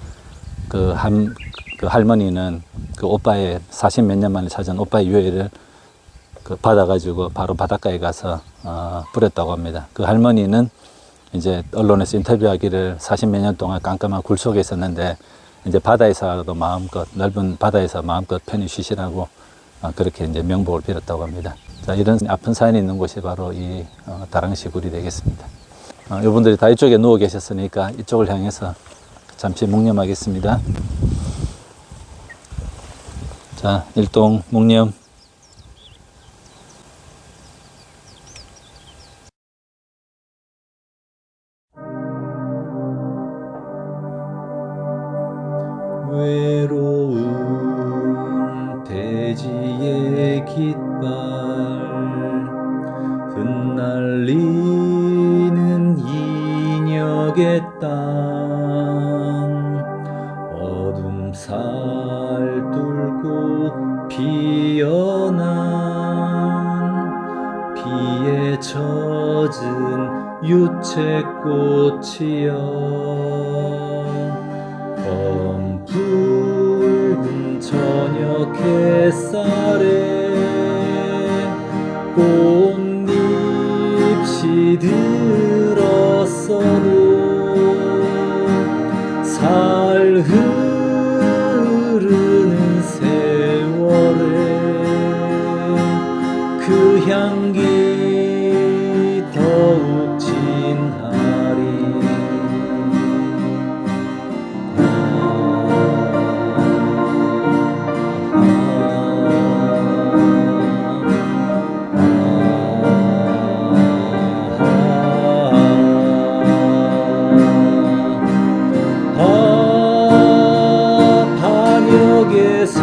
그 할머니는 그 오빠의 40몇 년 만에 찾은 오빠의 유해를 그 받아가지고 바로 바닷가에 가서 뿌렸다고 합니다. 그 할머니는 이제 언론에서 인터뷰하기를 40몇 년 동안 깜깜한 굴 속에 있었는데 이제 바다에서도 마음껏 넓은 바다에서 마음껏 편히 쉬시라고 그렇게 이제 명복을 빌었다고 합니다. 자, 이런 아픈 사연이 있는 곳이 바로 이 다랑시 굴이 되겠습니다. 이분들이 다 이쪽에 누워 계셨으니까 이쪽을 향해서 잠시 묵념하겠습니다. 자, 일동 묵념. 외로운 대지의 깃발 흩날리는 인역의 땅 어둠 살뚫고 피어난 비에 젖은 유채꽃이여 검붉은 저녁 햇살에 꽃잎이 들었어도 살 흐르는 세월에 그 향기 더욱 진하리 반역의 새